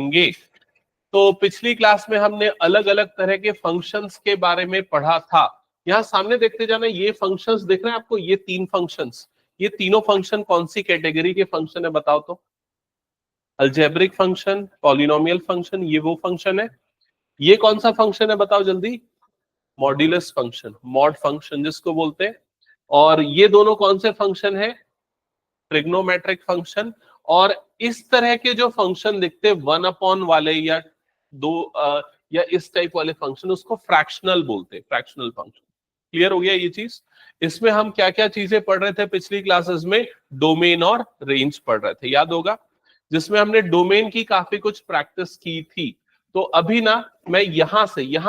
होंगे। तो पिछली क्लास में हमने अलग अलग तरह के फंक्शंस के बारे में पढ़ा था। यहाँ सामने देखते जाना, ये फंक्शंस दिख रहे हैं आपको, ये 3 फंक्शंस, ये तीनों फंक्शन कौन सी कैटेगरी के फंक्शन है बताओ तो? अलजेब्रिक फंक्शन, पॉलिनोमियल फंक्शन, ये वो फंक्शन है। ये कौन सा फंक्शन है बताओ जल्दी? मॉड्यूलस फंक्शन, मॉड फंक्शन जिसको बोलते हैं। और ये दोनों कौन से फंक्शन है? Trigonometric function. और इस तरह के जो फंक्शन दिखते वन अपॉन वाले या या इस टाइप वाले फंक्शन, उसको फ्रैक्शनल बोलते हैं, फ्रैक्शनल फंक्शन। क्लियर हो गया ये चीज? इसमें हम क्या क्या चीजें पढ़ रहे थे पिछली क्लासेस में? डोमेन और रेंज पढ़ रहे थे, याद होगा, जिसमें हमने डोमेन की काफी कुछ प्रैक्टिस की थी। तो अभी ना मैं यहां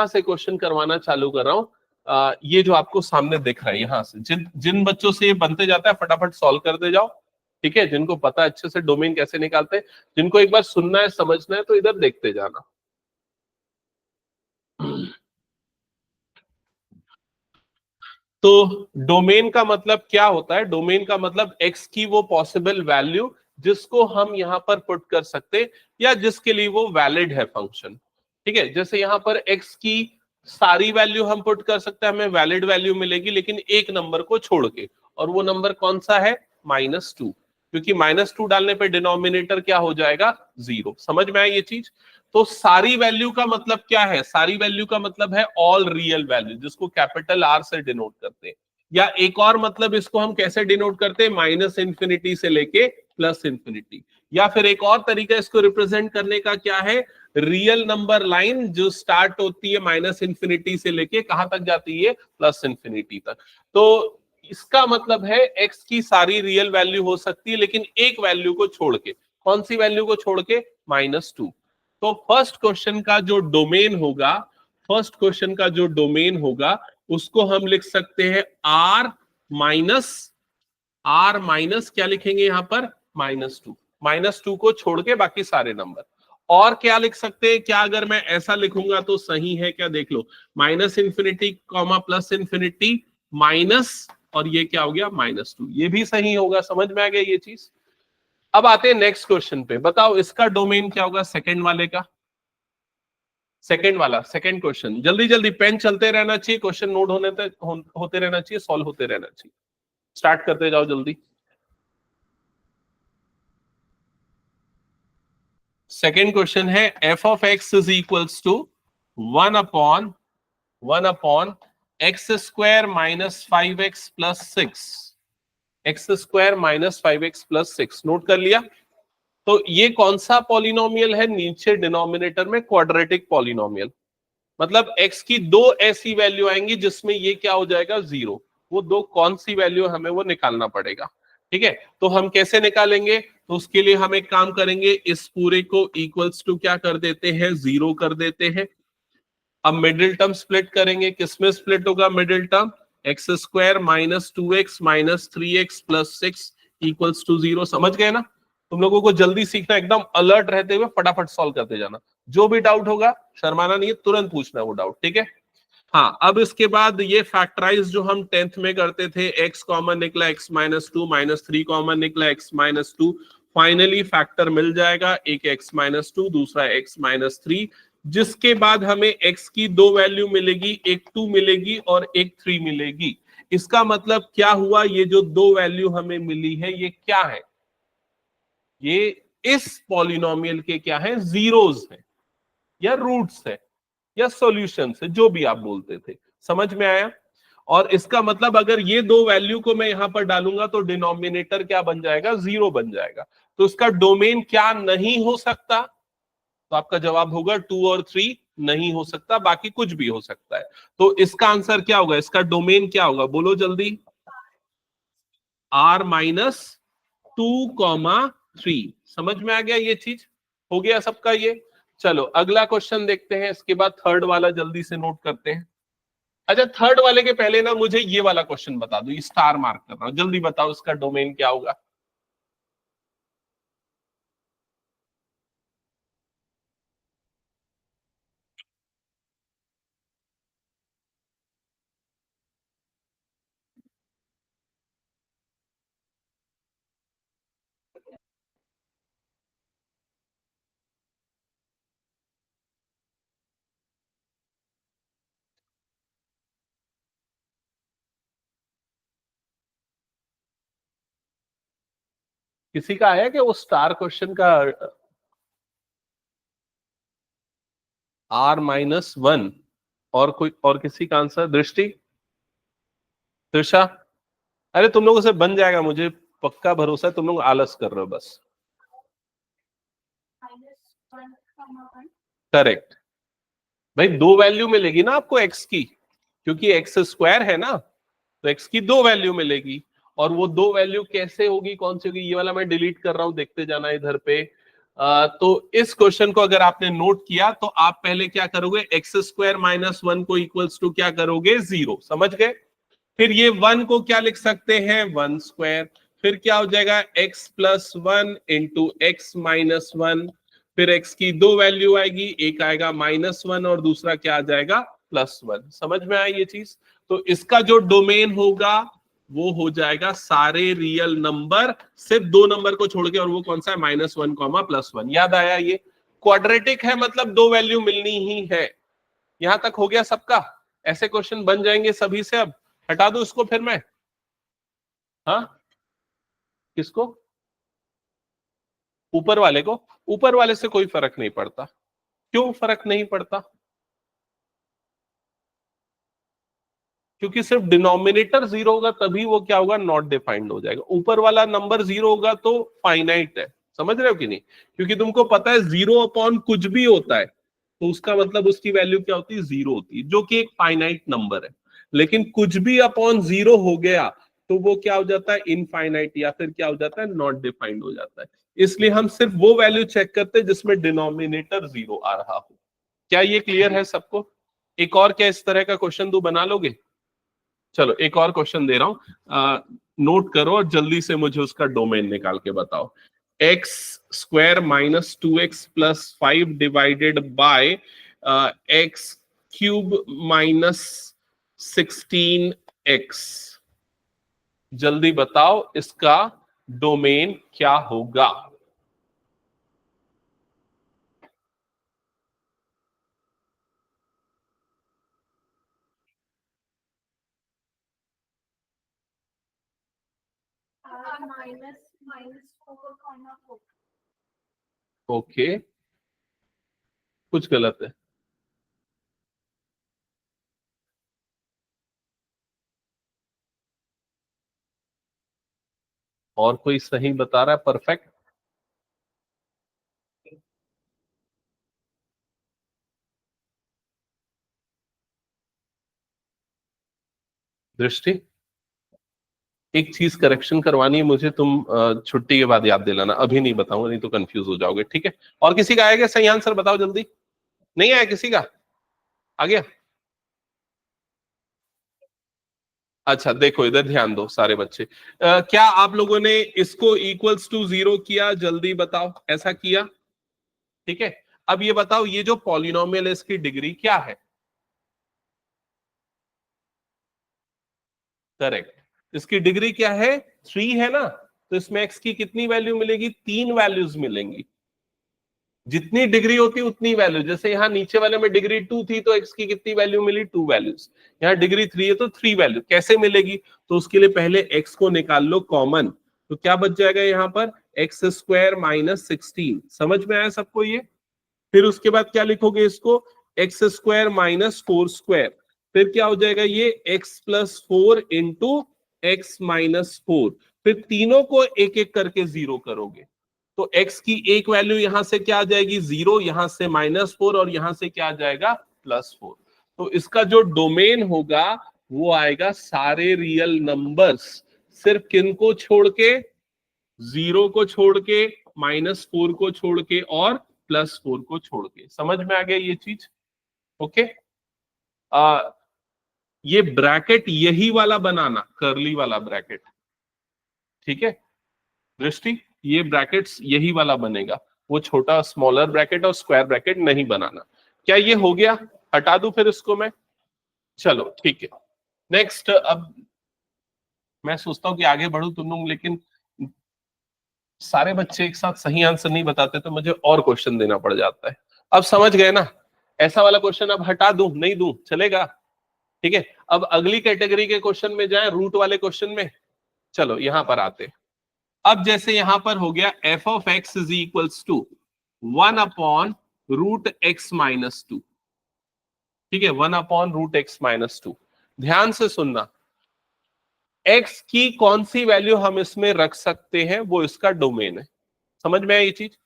से क्वेश्चन करवाना चालू कर रहा हूं। ये जो आपको सामने दिख रहा है, यहां से जिन जिन बच्चों से ये बनते जाता है फटाफट सॉल्व कर दे जाओ, ठीक है? जिनको पता है अच्छे से डोमेन कैसे निकालते हैं, जिनको एक बार सुनना है समझना है, तो इधर देखते जाना। तो डोमेन का मतलब क्या होता है? डोमेन का मतलब एक्स की वो पॉसिबल वैल्यू जिसको हम यहां पर पुट कर सकते, या जिसके लिए वो वैलिड है फंक्शन। ठीक है, जैसे यहां पर एक्स की सारी वैल्यू हम पुट कर सकते हैं, हमें वैलिड वैल्यू मिलेगी, लेकिन एक नंबर को छोड़ के, और वो नंबर कौन सा है? -2, क्योंकि -2 डालने पे डिनोमिनेटर क्या हो जाएगा? 0। समझ में आई ये चीज? तो सारी वैल्यू का मतलब क्या है? सारी वैल्यू का मतलब है ऑल रियल वैल्यू, जिसको कैपिटल आर से डिनोट करते हैं। या एक और मतलब इसको हम कैसे डिनोट करते हैं? -इंफिनिटी से लेके +इंफिनिटी। या फिर एक और तरीका इसको रिप्रेजेंट करने का क्या है? रियल नंबर लाइन जो स्टार्ट होती है -इंफिनिटी से लेके कहां तक जाती है? +इंफिनिटी तक। तो इसका मतलब है एक्स की सारी रियल वैल्यू हो सकती है, लेकिन एक वैल्यू को छोड़ के। कौन सी वैल्यू को छोड़ के? -2। तो फर्स्ट क्वेश्चन का जो डोमेन होगा, फर्स्ट क्वेश्चन का जो डोमेन होगा, उसको हम लिख सकते हैं आर माइनस क्या लिखेंगे यहां पर? -2। -2 को छोड़ के बाकी सारे नंबर। और क्या लिख सकते हैं? क्या अगर मैं ऐसा लिखूंगा तो सही है क्या? देख लो, -इंफिनिटी कॉमा +इंफिनिटी माइनस, और ये क्या हो गया? -2। ये भी सही होगा। समझ में आ गया ये चीज? अब आते हैं नेक्स्ट क्वेश्चन पे। बताओ इसका डोमेन क्या होगा सेकंड वाले का? सेकंड वाला, सेकंड क्वेश्चन, जल्दी जल्दी पेन चलते रहना चाहिए, क्वेश्चन नोट होते रहना चाहिए, सॉल्व होते रहना चाहिए। स्टार्ट करते जाओ जल्दी। सेकंड क्वेश्चन है f of x is equals to 1 upon x square -5x+6। x² - 5x+6 note कर लिया? तो ये कौन सा पॉलिनोमियल है? नीचे डिनोमिनेटर में क्वाड्रेटिक पॉलिनोमियल। मतलब x की दो ऐसी वैल्यू आएंगी जिसमें ये क्या हो जाएगा? 0। वो दो कौन सी वैल्यू हमें वो निकालना पड़ेगा। ठीक है, तो हम कैसे निकालेंगे? तो उसके लिए हम एक काम करेंगे, इस पूरे को इक्वल्स टू क्या कर देते हैं? 0 कर देते हैं। अब मिडिल टर्म स्प्लिट करेंगे, किसमें स्प्लिट होगा middle term? x² -2x - 3x+6 equals to 0। समझ गए ना? तुम लोगों को जल्दी सीखना, एकदम अलर्ट रहते हुए फटाफट सॉल्व करते जाना। जो भी डाउट होगा शर्माना नहीं है, तुरंत पूछना वो डाउट, ठीक है? हाँ, अब इसके बाद ये फैक्टराइज जो हम 10th में करते थे, x कॉमन निकला x-2 -3 कॉमन निकला x-2। फाइनली फैक्टर मिल जाएगा, एक x-2 दूसरा x-3, जिसके बाद हमें x की दो वैल्यू मिलेगी, एक 2 मिलेगी और एक 3 मिलेगी। इसका मतलब क्या हुआ? ये जो दो वैल्यू हमें मिली है, ये क्या है? ये इस पॉलिनोमियल के क्या है? जीरोस है, या रूट्स है, या सॉल्यूशंस है, जो भी आप बोलते थे। समझ में आया? और इसका मतलब अगर ये दो वैल्यू को मैं यहां पर डालूंगा तो डिनोमिनेटर क्या बन जाएगा? 0 बन जाएगा। तो इसका डोमेन क्या नहीं हो सकता? तो आपका जवाब होगा 2 और 3 नहीं हो सकता, बाकी कुछ भी हो सकता है। तो इसका आंसर क्या होगा? इसका डोमेन क्या होगा? बोलो जल्दी। R-2, समझ में आ गया ये चीज? हो गया सबका ये? चलो अगला क्वेश्चन देखते हैं, इसके बाद थर्ड वाला जल्दी से नोट करते हैं। अच्छा, थर्ड वाले के पहले ना मुझे ये वाला क्वेश्चन बता दो, ये स्टार मार्क कर रहा हूं, जल्दी बताओ इसका डोमेन क्या होगा? किसी का आया कि वो स्टार क्वेश्चन का R-1 और कोई और किसी का आंसर? दृष्टि, त्रिषा, अरे तुम लोगों से बन जाएगा, मुझे पक्का भरोसा है, तुम लोग आलस कर रहे हो बस। करेक्ट भाई, दो वैल्यू मिलेगी ना आपको एक्स की, क्योंकि एक्स स्क्वायर है ना, तो एक्स की दो वैल्यू मिलेगी। और वो दो वैल्यू कैसे होगी, कौन सी होगी, ये वाला मैं डिलीट कर रहा हूं, देखते जाना इधर पे। तो इस क्वेश्चन को अगर आपने नोट किया तो आप पहले क्या करोगे, एक्स स्क्वायर माइनस वन को इक्वल्स टू क्या करोगे, 0, समझ गए। फिर ये 1 को क्या लिख सकते हैं, 1 स्क्वायर। फिर क्या हो जाएगा, x plus 1 into x minus 1। फिर x की दो वैल्यू आएगी, एक आएगा -1 और दूसरा क्या आ जाएगा, +1। समझ में आई ये चीज? तो इसका जो डोमेन होगा वो हो जाएगा सारे रियल नंबर, सिर्फ दो नंबर को छोड़ के, और वो कौन सा है, -1, +1। याद आया? ये क्वाड्रेटिक है, मतलब दो वैल्यू मिलनी ही है। यहां तक हो गया सबका? ऐसे क्वेश्चन बन जाएंगे सभी से। अब हटा दो इसको फिर मैं, हाँ किसको, ऊपर वाले को? ऊपर वाले से कोई फर्क नहीं पड़ता। क्यों फर्क नहीं पड़ता? क्योंकि सिर्फ डिनोमिनेटर 0 होगा तभी वो क्या होगा, नॉट डिफाइंड हो जाएगा। ऊपर वाला नंबर 0 होगा तो फाइनाइट है, समझ रहे हो कि नहीं? क्योंकि तुमको पता है 0 अपॉन कुछ भी होता है तो उसका मतलब उसकी वैल्यू क्या होती है, 0 होती है, जो कि एक फाइनाइट नंबर है। लेकिन कुछ भी अपॉन 0 हो गया तो वो क्या हो जाता है, इनफाइनाइट, या फिर क्या हो जाता है, नॉट डिफाइंड हो जाता है। इसलिए हम सिर्फ वो वैल्यू चेक करते हैं जिसमें डिनोमिनेटर 0 आ रहा हो। क्या ये क्लियर है सबको? एक और क्या इस तरह का क्वेश्चन दो, बना लोगे? चलो एक और क्वेश्चन दे रहा हूं, नोट करो और जल्दी से मुझे उसका डोमेन निकाल के बताओ। X square minus 2x plus 5 divided by x cube minus 16x, जल्दी बताओ इसका डोमेन क्या होगा? ओके, कुछ गलत है? और कोई सही बता रहा है, परफेक्ट? दृष्टि, एक चीज करेक्शन करवानी है मुझे, तुम छुट्टी के बाद याद दिलाना, अभी नहीं बताऊंगा नहीं तो कंफ्यूज हो जाओगे, ठीक है? और किसी का आएगा सही आंसर, बताओ जल्दी। नहीं आया किसी का? आ गया? अच्छा देखो इधर ध्यान दो सारे बच्चे, क्या आप लोगों ने इसको इक्वल्स टू 0 किया, जल्दी बताओ, ऐसा किया? ठीक है, अब ये बताओ ये जो पॉलिनोमियल है इसकी डिग्री क्या है? करेक्ट, इसकी डिग्री क्या है, 3 है ना, तो इसमें एक्स की कितनी वैल्यू मिलेगी, 3 वैल्यूज मिलेंगी। जितनी डिग्री होती उतनी वैल्यू, जैसे यहाँ नीचे वाले में डिग्री 2 थी तो एक्स की कितनी वैल्यू मिली, 2 वैल्यूज। यहाँ डिग्री 3 है तो 3 वैल्यू। कैसे मिलेगी, तो उसके लिए पहले एक्स को निकाल लो कॉमन, तो क्या बच जाएगा यहाँ पर, एक्स स्क्वायर माइनस 16। समझ में आया सबको ये? फिर उसके बाद क्या लिखोगे इसको, एक्स स्क्वायर माइनस 4 स्क्वायर। फिर क्या हो जाएगा ये, x plus 4 into x minus 4। फिर तीनों को एक एक करके 0 करोगे तो x की एक वैल्यू यहां से क्या आ जाएगी, 0, यहां से -4 और यहां से क्या आ जाएगा, +4। तो इसका जो डोमेन होगा वो आएगा सारे रियल नंबर्स, सिर्फ किन को छोड़ के, 0 को छोड़ के, -4 को छोड़ के और +4 को छोड़ के। समझ में आ गया ये चीज? ओके, आ, ये ब्रैकेट यही वाला बनाना, कर्ली वाला ब्रैकेट, ठीक है दृष्टि, ये ब्रैकेट्स यही वाला बनेगा, वो छोटा स्मॉलर ब्रैकेट और स्क्वायर ब्रैकेट नहीं बनाना। क्या ये हो गया? हटा दूं फिर इसको मैं? चलो ठीक है, नेक्स्ट। अब मैं सोचता हूँ कि आगे बढ़ू तुम लोग, लेकिन सारे बच्चे एक साथ सही आंसर नहीं बताते तो मुझे और क्वेश्चन देना पड़ जाता है। अब समझ गए ना? ऐसा वाला क्वेश्चन अब हटा दूं, नहीं दूं, चलेगा? ठीक है, अब अगली कैटेगरी के क्वेश्चन में जाए, रूट वाले क्वेश्चन में। चलो यहां पर आते, अब जैसे यहां पर हो गया f of x is equals to 1/√x-2, ठीक है, 1/√x-2। ध्यान से सुनना, x की कौन सी वैल्यू हम इसमें रख सकते हैं वो इसका डोमेन है। समझ में आई ये चीज?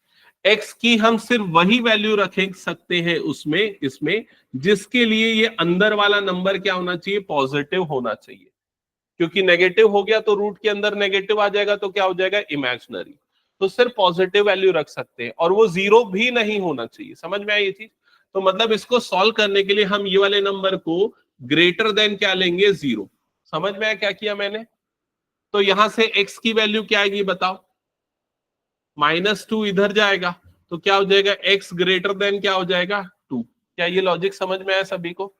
x की हम सिर्फ वही वैल्यू रख सकते हैं उसमें, इसमें जिसके लिए ये अंदर वाला नंबर क्या होना चाहिए, पॉजिटिव होना चाहिए। क्योंकि नेगेटिव हो गया तो रूट के अंदर नेगेटिव आ जाएगा तो क्या हो जाएगा, इमेजिनरी। तो सिर्फ पॉजिटिव वैल्यू रख सकते हैं और वो जीरो भी नहीं होना चाहिए। समझ में आई ये चीज? तो मतलब इसको सॉल्व करने के लिए हम ये वाले नंबर को ग्रेटर देन क्या लेंगे, जीरो। समझ में आया क्या किया मैंने? तो यहां से x की वैल्यू क्या आएगी बताओ, -2 इधर जाएगा तो क्या हो जाएगा, x ग्रेटर देन क्या हो जाएगा, 2। क्या ये लॉजिक समझ में आया सभी को?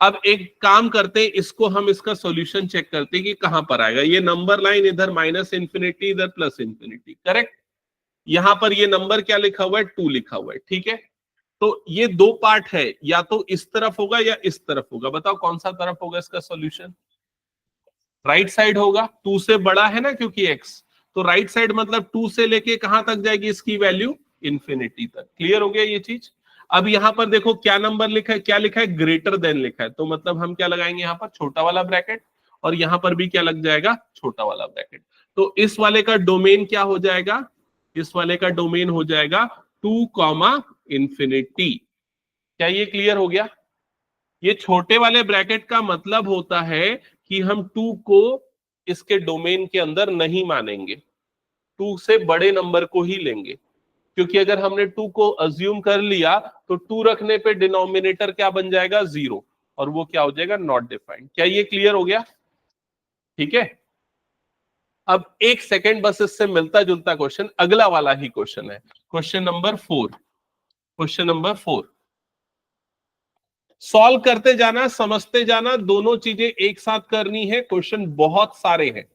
अब एक काम करते हैं, इसको हम इसका सॉल्यूशन चेक करते हैं कि कहां पर आएगा। ये नंबर लाइन इधर -इंफिनिटी, इधर +इंफिनिटी, करेक्ट। यहां पर ये नंबर क्या लिखा हुआ है, 2 लिखा हुआ है, ठीक है। तो ये दो पार्ट है, या तो इस तरफ होगा या इस तरफ होगा। बताओ कौन सा तरफ होगा इसका सॉल्यूशन? राइट साइड होगा, 2 से बड़ा है ना क्योंकि x। तो राइट साइड मतलब 2 से लेके कहां तक जाएगी इसकी वैल्यू, इंफिनिटी तक। क्लियर हो गया ये चीज? अब यहां पर देखो क्या नंबर लिखा है, क्या लिखा है, ग्रेटर देन लिखा है। तो मतलब हम क्या लगाएंगे यहाँ पर, छोटा वाला ब्रैकेट, और यहां पर भी क्या लग जाएगा, छोटा वाला ब्रैकेट। तो इस वाले का डोमेन क्या हो जाएगा, इस वाले का डोमेन हो जाएगा 2, क्या ये क्लियर हो गया? ये छोटे वाले ब्रैकेट का मतलब होता है कि हम 2 को इसके डोमेन के अंदर नहीं मानेंगे, 2 से बड़े नंबर को ही लेंगे। क्योंकि अगर हमने 2 को अज्यूम कर लिया तो 2 रखने पे डिनोमिनेटर क्या बन जाएगा, 0, और वो क्या हो जाएगा, नॉट डिफाइंड। क्या ये क्लियर हो गया? ठीक है। अब एक सेकेंड बस, इससे मिलता जुलता क्वेश्चन अगला वाला ही क्वेश्चन है, question number 4। Question number 4 solve करते जाना, समझते जाना, दोनों चीजें एक साथ करनी है। क्वेश्चन बहुत सारे हैं,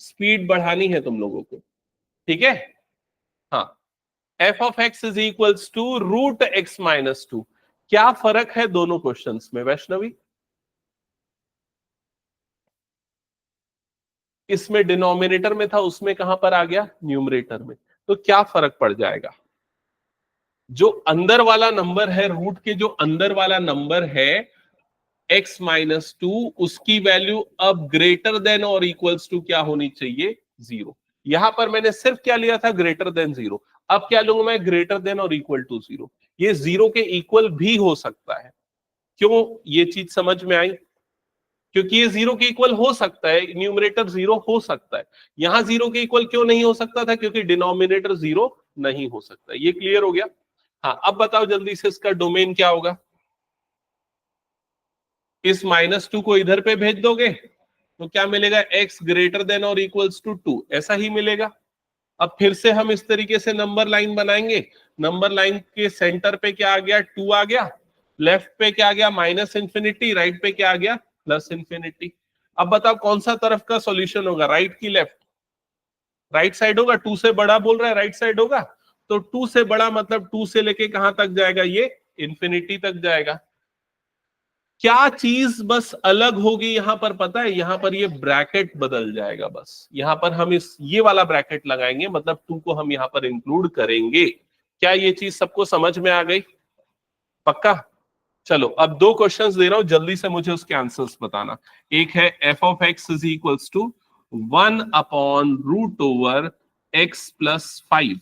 स्पीड बढ़ानी है तुम लोगों को, ठीक है। हाँ, f of x is equals to √x-2। क्या फर्क है दोनों क्वेश्चंस में वैष्णवी? इसमें डिनोमिनेटर में था, उसमें कहां पर आ गया, न्यूमरेटर में। तो क्या फर्क पड़ जाएगा? जो अंदर वाला नंबर है, रूट के जो अंदर वाला नंबर है x-2, उसकी वैल्यू अब ग्रेटर देन और इक्वल्स टू क्या होनी चाहिए, 0। यहां पर मैंने सिर्फ क्या लिया था, ग्रेटर देन 0। अब क्या लूंगा मैं, ग्रेटर देन और इक्वल टू 0। ये 0 के इक्वल भी हो सकता है। क्यों, ये चीज समझ में आई? क्योंकि ये 0 के इक्वल हो सकता है, न्यूमरेटर 0 हो सकता है। यहां 0 के इक्वल क्यों नहीं हो सकता था, क्योंकि डिनोमिनेटर 0 नहीं हो सकता। ये क्लियर हो गया? हाँ, अब बताओ जल्दी से इसका डोमेन क्या होगा। इस -2 को इधर पे भेज दोगे तो क्या मिलेगा, x ग्रेटर देन और इक्वल्स टू 2, ऐसा ही मिलेगा। अब फिर से हम इस तरीके से नंबर लाइन बनाएंगे। नंबर लाइन के सेंटर पे क्या आ गया, 2 आ गया, लेफ्ट पे क्या आ गया, -इंफिनिटी, राइट पे क्या आ गया, +इंफिनिटी। अब बताओ कौन सा तरफ का सॉल्यूशन होगा, राइट की लेफ्ट? राइट साइड होगा, 2 से बड़ा बोल रहा है, राइट साइड होगा। तो 2 से बड़ा मतलब 2 से लेके कहां तक जाएगा, ये इंफिनिटी तक जाएगा। क्या चीज बस अलग होगी यहां पर पता है, यहां पर ये ब्रैकेट बदल जाएगा। बस यहां पर हम इस ये वाला ब्रैकेट लगाएंगे, मतलब 2 को हम यहां पर इंक्लूड करेंगे। क्या ये चीज सबको समझ में आ गई? पक्का? चलो अब दो क्वेश्चंस दे रहा हूं, जल्दी से मुझे उसके आंसर्स बताना। एक है f of x is equals to 1/√x+5,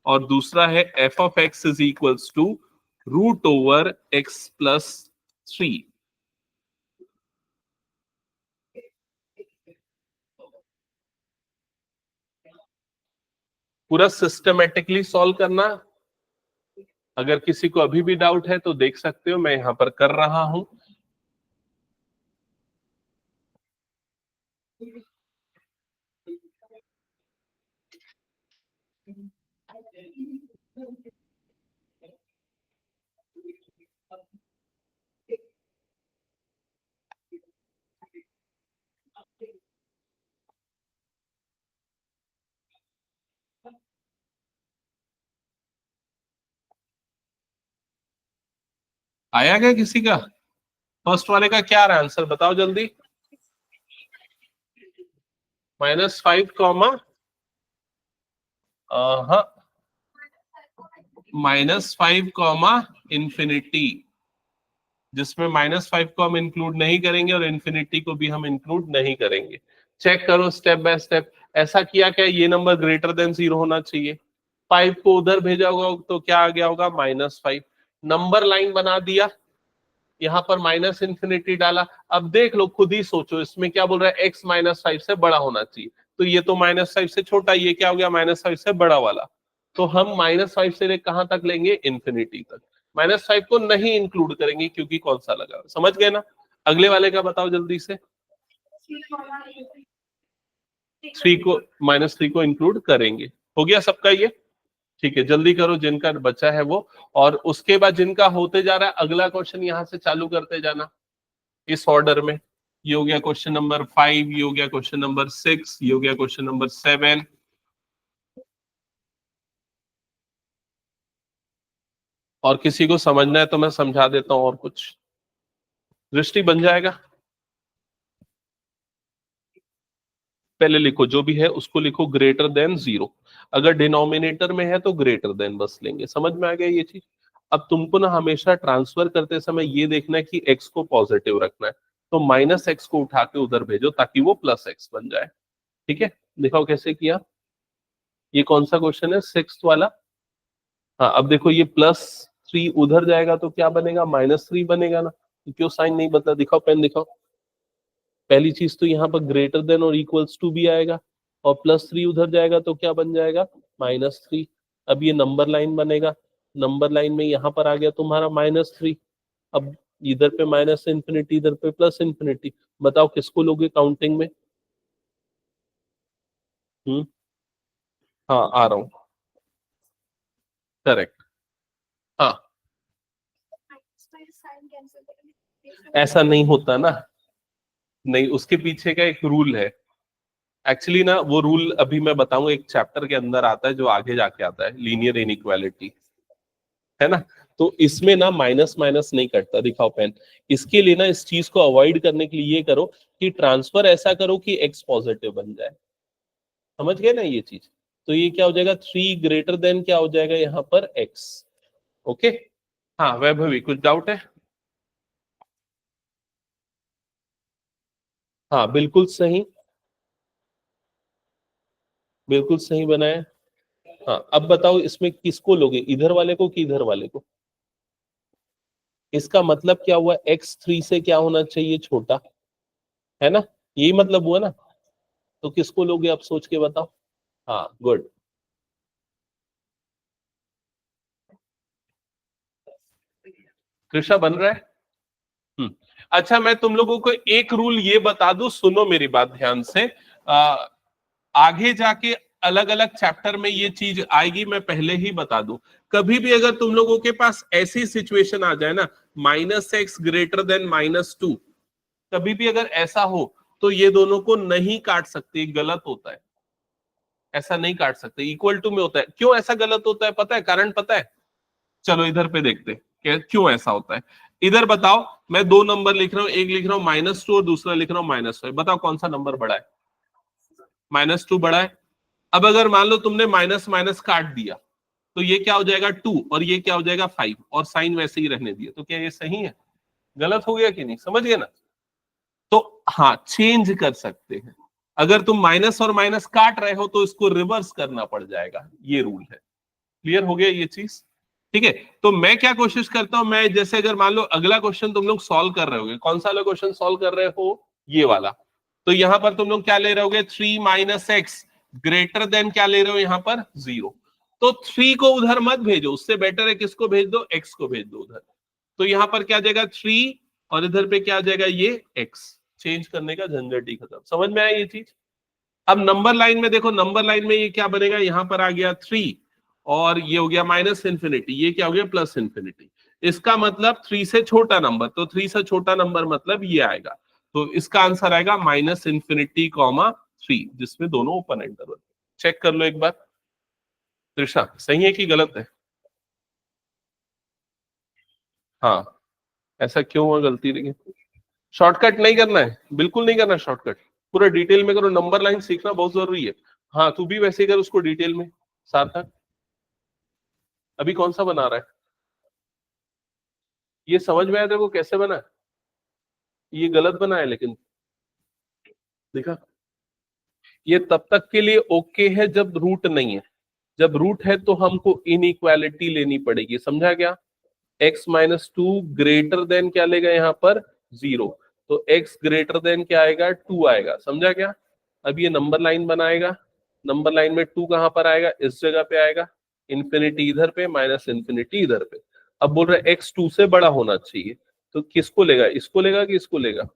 और दूसरा है f of x is equals to √x+3। पूरा सिस्टमेटिकली सॉल्व करना। अगर किसी को अभी भी डाउट है तो देख सकते हो, मैं यहां पर कर रहा हूं। आया क्या किसी का? फर्स्ट वाले का क्या रहा आंसर, बताओ जल्दी। -5, हाँ, -5 कॉमा इंफिनिटी, जिसमें -5 को हम इंक्लूड नहीं करेंगे और इंफिनिटी को भी हम इंक्लूड नहीं करेंगे। चेक करो स्टेप बाय स्टेप। ऐसा किया क्या, ये नंबर ग्रेटर देन 0 होना चाहिए। 5 को उधर भेजा होगा तो क्या आ गया होगा, -5। नंबर लाइन बना दिया, यहाँ पर माइनस इंफिनिटी डाला। अब देख लो, खुद ही सोचो, इसमें क्या बोल रहा है, x -5 से बड़ा होना चाहिए, तो ये तो -5 से छोटा, ये क्या हो गया, -5 से बड़ा वाला। तो हम -5 से कहां तक लेंगे, इंफिनिटी तक। -5 को नहीं इंक्लूड करेंगे क्योंकि कौन सा लगा, समझ गए ना। अगले वाले का बताओ जल्दी से। 3 को, -3 को इंक्लूड करेंगे। हो गया सबका ये, ठीक है, जल्दी करो जिनका बचा है वो। और उसके बाद जिनका होते जा रहा है, अगला क्वेश्चन यहां से चालू करते जाना इस ऑर्डर में। ये हो गया क्वेश्चन नंबर 5, ये हो गया क्वेश्चन नंबर 6, ये हो गया क्वेश्चन नंबर 7। और किसी को समझना है तो मैं समझा देता हूं, और कुछ दृष्टि बन जाएगा। पहले लिखो जो भी है उसको लिखो ग्रेटर देन 0। अगर डिनोमिनेटर में है तो ग्रेटर देन बस लेंगे। समझ में आ गया ये चीज। अब तुमको ना हमेशा ट्रांसफर करते समय ये देखना है कि x को पॉजिटिव रखना है, तो -x को उठा के उधर भेजो ताकि वो +x बन जाए। ठीक है, दिखाओ कैसे किया। ये कौन सा क्वेश्चन है, 6th वाला। हाँ, अब देखो ये +3 उधर जाएगा तो क्या बनेगा, -3 बनेगा ना। क्यों साइन नहीं बदला, दिखाओ पेन दिखाओ। पहली चीज तो यहाँ पर ग्रेटर देन और इक्वल्स टू भी आएगा, और +3 उधर जाएगा तो क्या बन जाएगा, -3। अब ये नंबर लाइन बनेगा, नंबर लाइन में यहाँ पर आ गया तुम्हारा -3। अब इधर पे माइनस इंफिनिटी, इधर पे प्लस इंफिनिटी। बताओ किसको लोगे काउंटिंग में। हम्म, हाँ आ रहा हूँ, करेक्ट। हाँ, ऐसा नहीं होता ना, नहीं, उसके पीछे का एक रूल है। एक्चुअली ना वो रूल अभी मैं बताऊंगा, एक चैप्टर के अंदर आता है जो आगे जाके आता है, लीनियर इनइक्वालिटी, है ना। तो इसमें ना माइनस माइनस नहीं कटता, दिखाओ पेन। इसके लिए ना इस चीज को अवॉइड करने के लिए ये करो कि ट्रांसफर ऐसा करो कि x पॉजिटिव बन जाए। समझ गए ना ये चीज। तो ये क्या हो जाएगा, 3 ग्रेटर देन क्या हो जाएगा यहाँ पर x। ओके। हाँ वैभवी, कुछ डाउट है। हाँ बिल्कुल सही, बिल्कुल सही बनाया। हाँ अब बताओ इसमें किसको लोगे, इधर वाले को कि इधर वाले को। इसका मतलब क्या हुआ, x3 से क्या होना चाहिए, छोटा, है ना। यही मतलब हुआ ना। तो किसको लोगे आप सोच के बताओ। हाँ गुड। कृषा बन रहा है। हम्म। अच्छा, मैं तुम लोगों को एक रूल ये बता दूं, सुनो मेरी बात ध्यान से। आगे जाके अलग अलग चैप्टर में ये चीज आएगी, मैं पहले ही बता दूं। कभी भी अगर तुम लोगों के पास ऐसी सिचुएशन आ जाए ना, -x ग्रेटर देन -2, कभी भी अगर ऐसा हो तो ये दोनों को नहीं काट सकते, गलत होता है। ऐसा नहीं काट सकते, इक्वल टू में होता है। क्यों ऐसा गलत होता है, पता है कारण, पता है। चलो इधर पे देखते हैं क्यों ऐसा होता है। इधर बताओ, मैं दो नंबर लिख रहा हूं, एक लिख रहा हूं -2 और दूसरा लिख रहा हूं -5। बताओ कौन सा नंबर बड़ा है, -2 बड़ा है। अब अगर मान लो तुमने माइनस माइनस काट दिया, तो ये क्या हो जाएगा 2 और ये क्या हो जाएगा 5, और साइन वैसे ही रहने दिया, तो क्या ये सही है, गलत हो गया कि नहीं, समझ गए ना। तो हाँ, चेंज कर सकते हैं। अगर तुम माइनस और माइनस काट रहे हो तो इसको रिवर्स करना पड़ जाएगा, ये रूल है। क्लियर हो गया ये चीज। ठीक है, तो मैं क्या कोशिश करता हूं, मैं जैसे अगर मान लो अगला क्वेश्चन तुम लोग सॉल्व कर रहे होगे, कौन सा वाला क्वेश्चन सॉल्व कर रहे हो, ये वाला। तो यहां पर तुम लोग क्या ले रहे होगे, 3 - x ग्रेटर देन क्या ले रहे हो यहाँ पर 0। तो 3 को उधर मत भेजो, उससे बेटर है किसको भेज दो, x को भेज दो उधर। तो यहां पर क्या आ जाएगा 3, और इधर पे क्या आ जाएगा ये x। चेंज करने का झंझट ही खत्म। समझ में आया ये चीज। अब नंबर लाइन में देखो, नंबर लाइन में ये क्या बनेगा, यहां पर आ गया 3, और ये हो गया माइनस इंफिनिटी, ये क्या हो गया प्लस इंफिनिटी। इसका मतलब 3 से छोटा नंबर, तो 3 से छोटा नंबर मतलब ये आएगा। तो इसका आंसर आएगा -∞, जिसमें दोनों ओपन इंटरवल। चेक कर लो एक बार। त्रिषा सही है कि गलत है। हाँ, ऐसा क्यों हुआ, गलती देखिए। शॉर्टकट नहीं करना है, बिल्कुल नहीं करना शॉर्टकट, पूरा डिटेल में करो। नंबर लाइन सीखना बहुत जरूरी है। हाँ, तू भी वैसे ही कर उसको डिटेल में। सार्थक अभी कौन सा बना रहा है? ये समझ में आया तेरे को कैसे बना? ये गलत बना है लेकिन देखा, ये तब तक के लिए ओके है जब रूट नहीं है। जब रूट है तो हमको इनइक्वालिटी लेनी पड़ेगी, समझा क्या? x-2 ग्रेटर देन क्या लेगा यहाँ पर? 0। तो x ग्रेटर देन क्या आएगा? 2 आएगा, समझा क्या? अब ये नंबर लाइन बनाएगा, नंबर लाइन में 2 कहां पर आएगा? इस जगह पे आएगा, इंफिनिटी इधर पे, माइनस इंफिनिटी इधर पे। अब बोल रहे x 2 से बड़ा होना चाहिए, तो किसको लेगा? इसको लेगा कि इसको लेगा?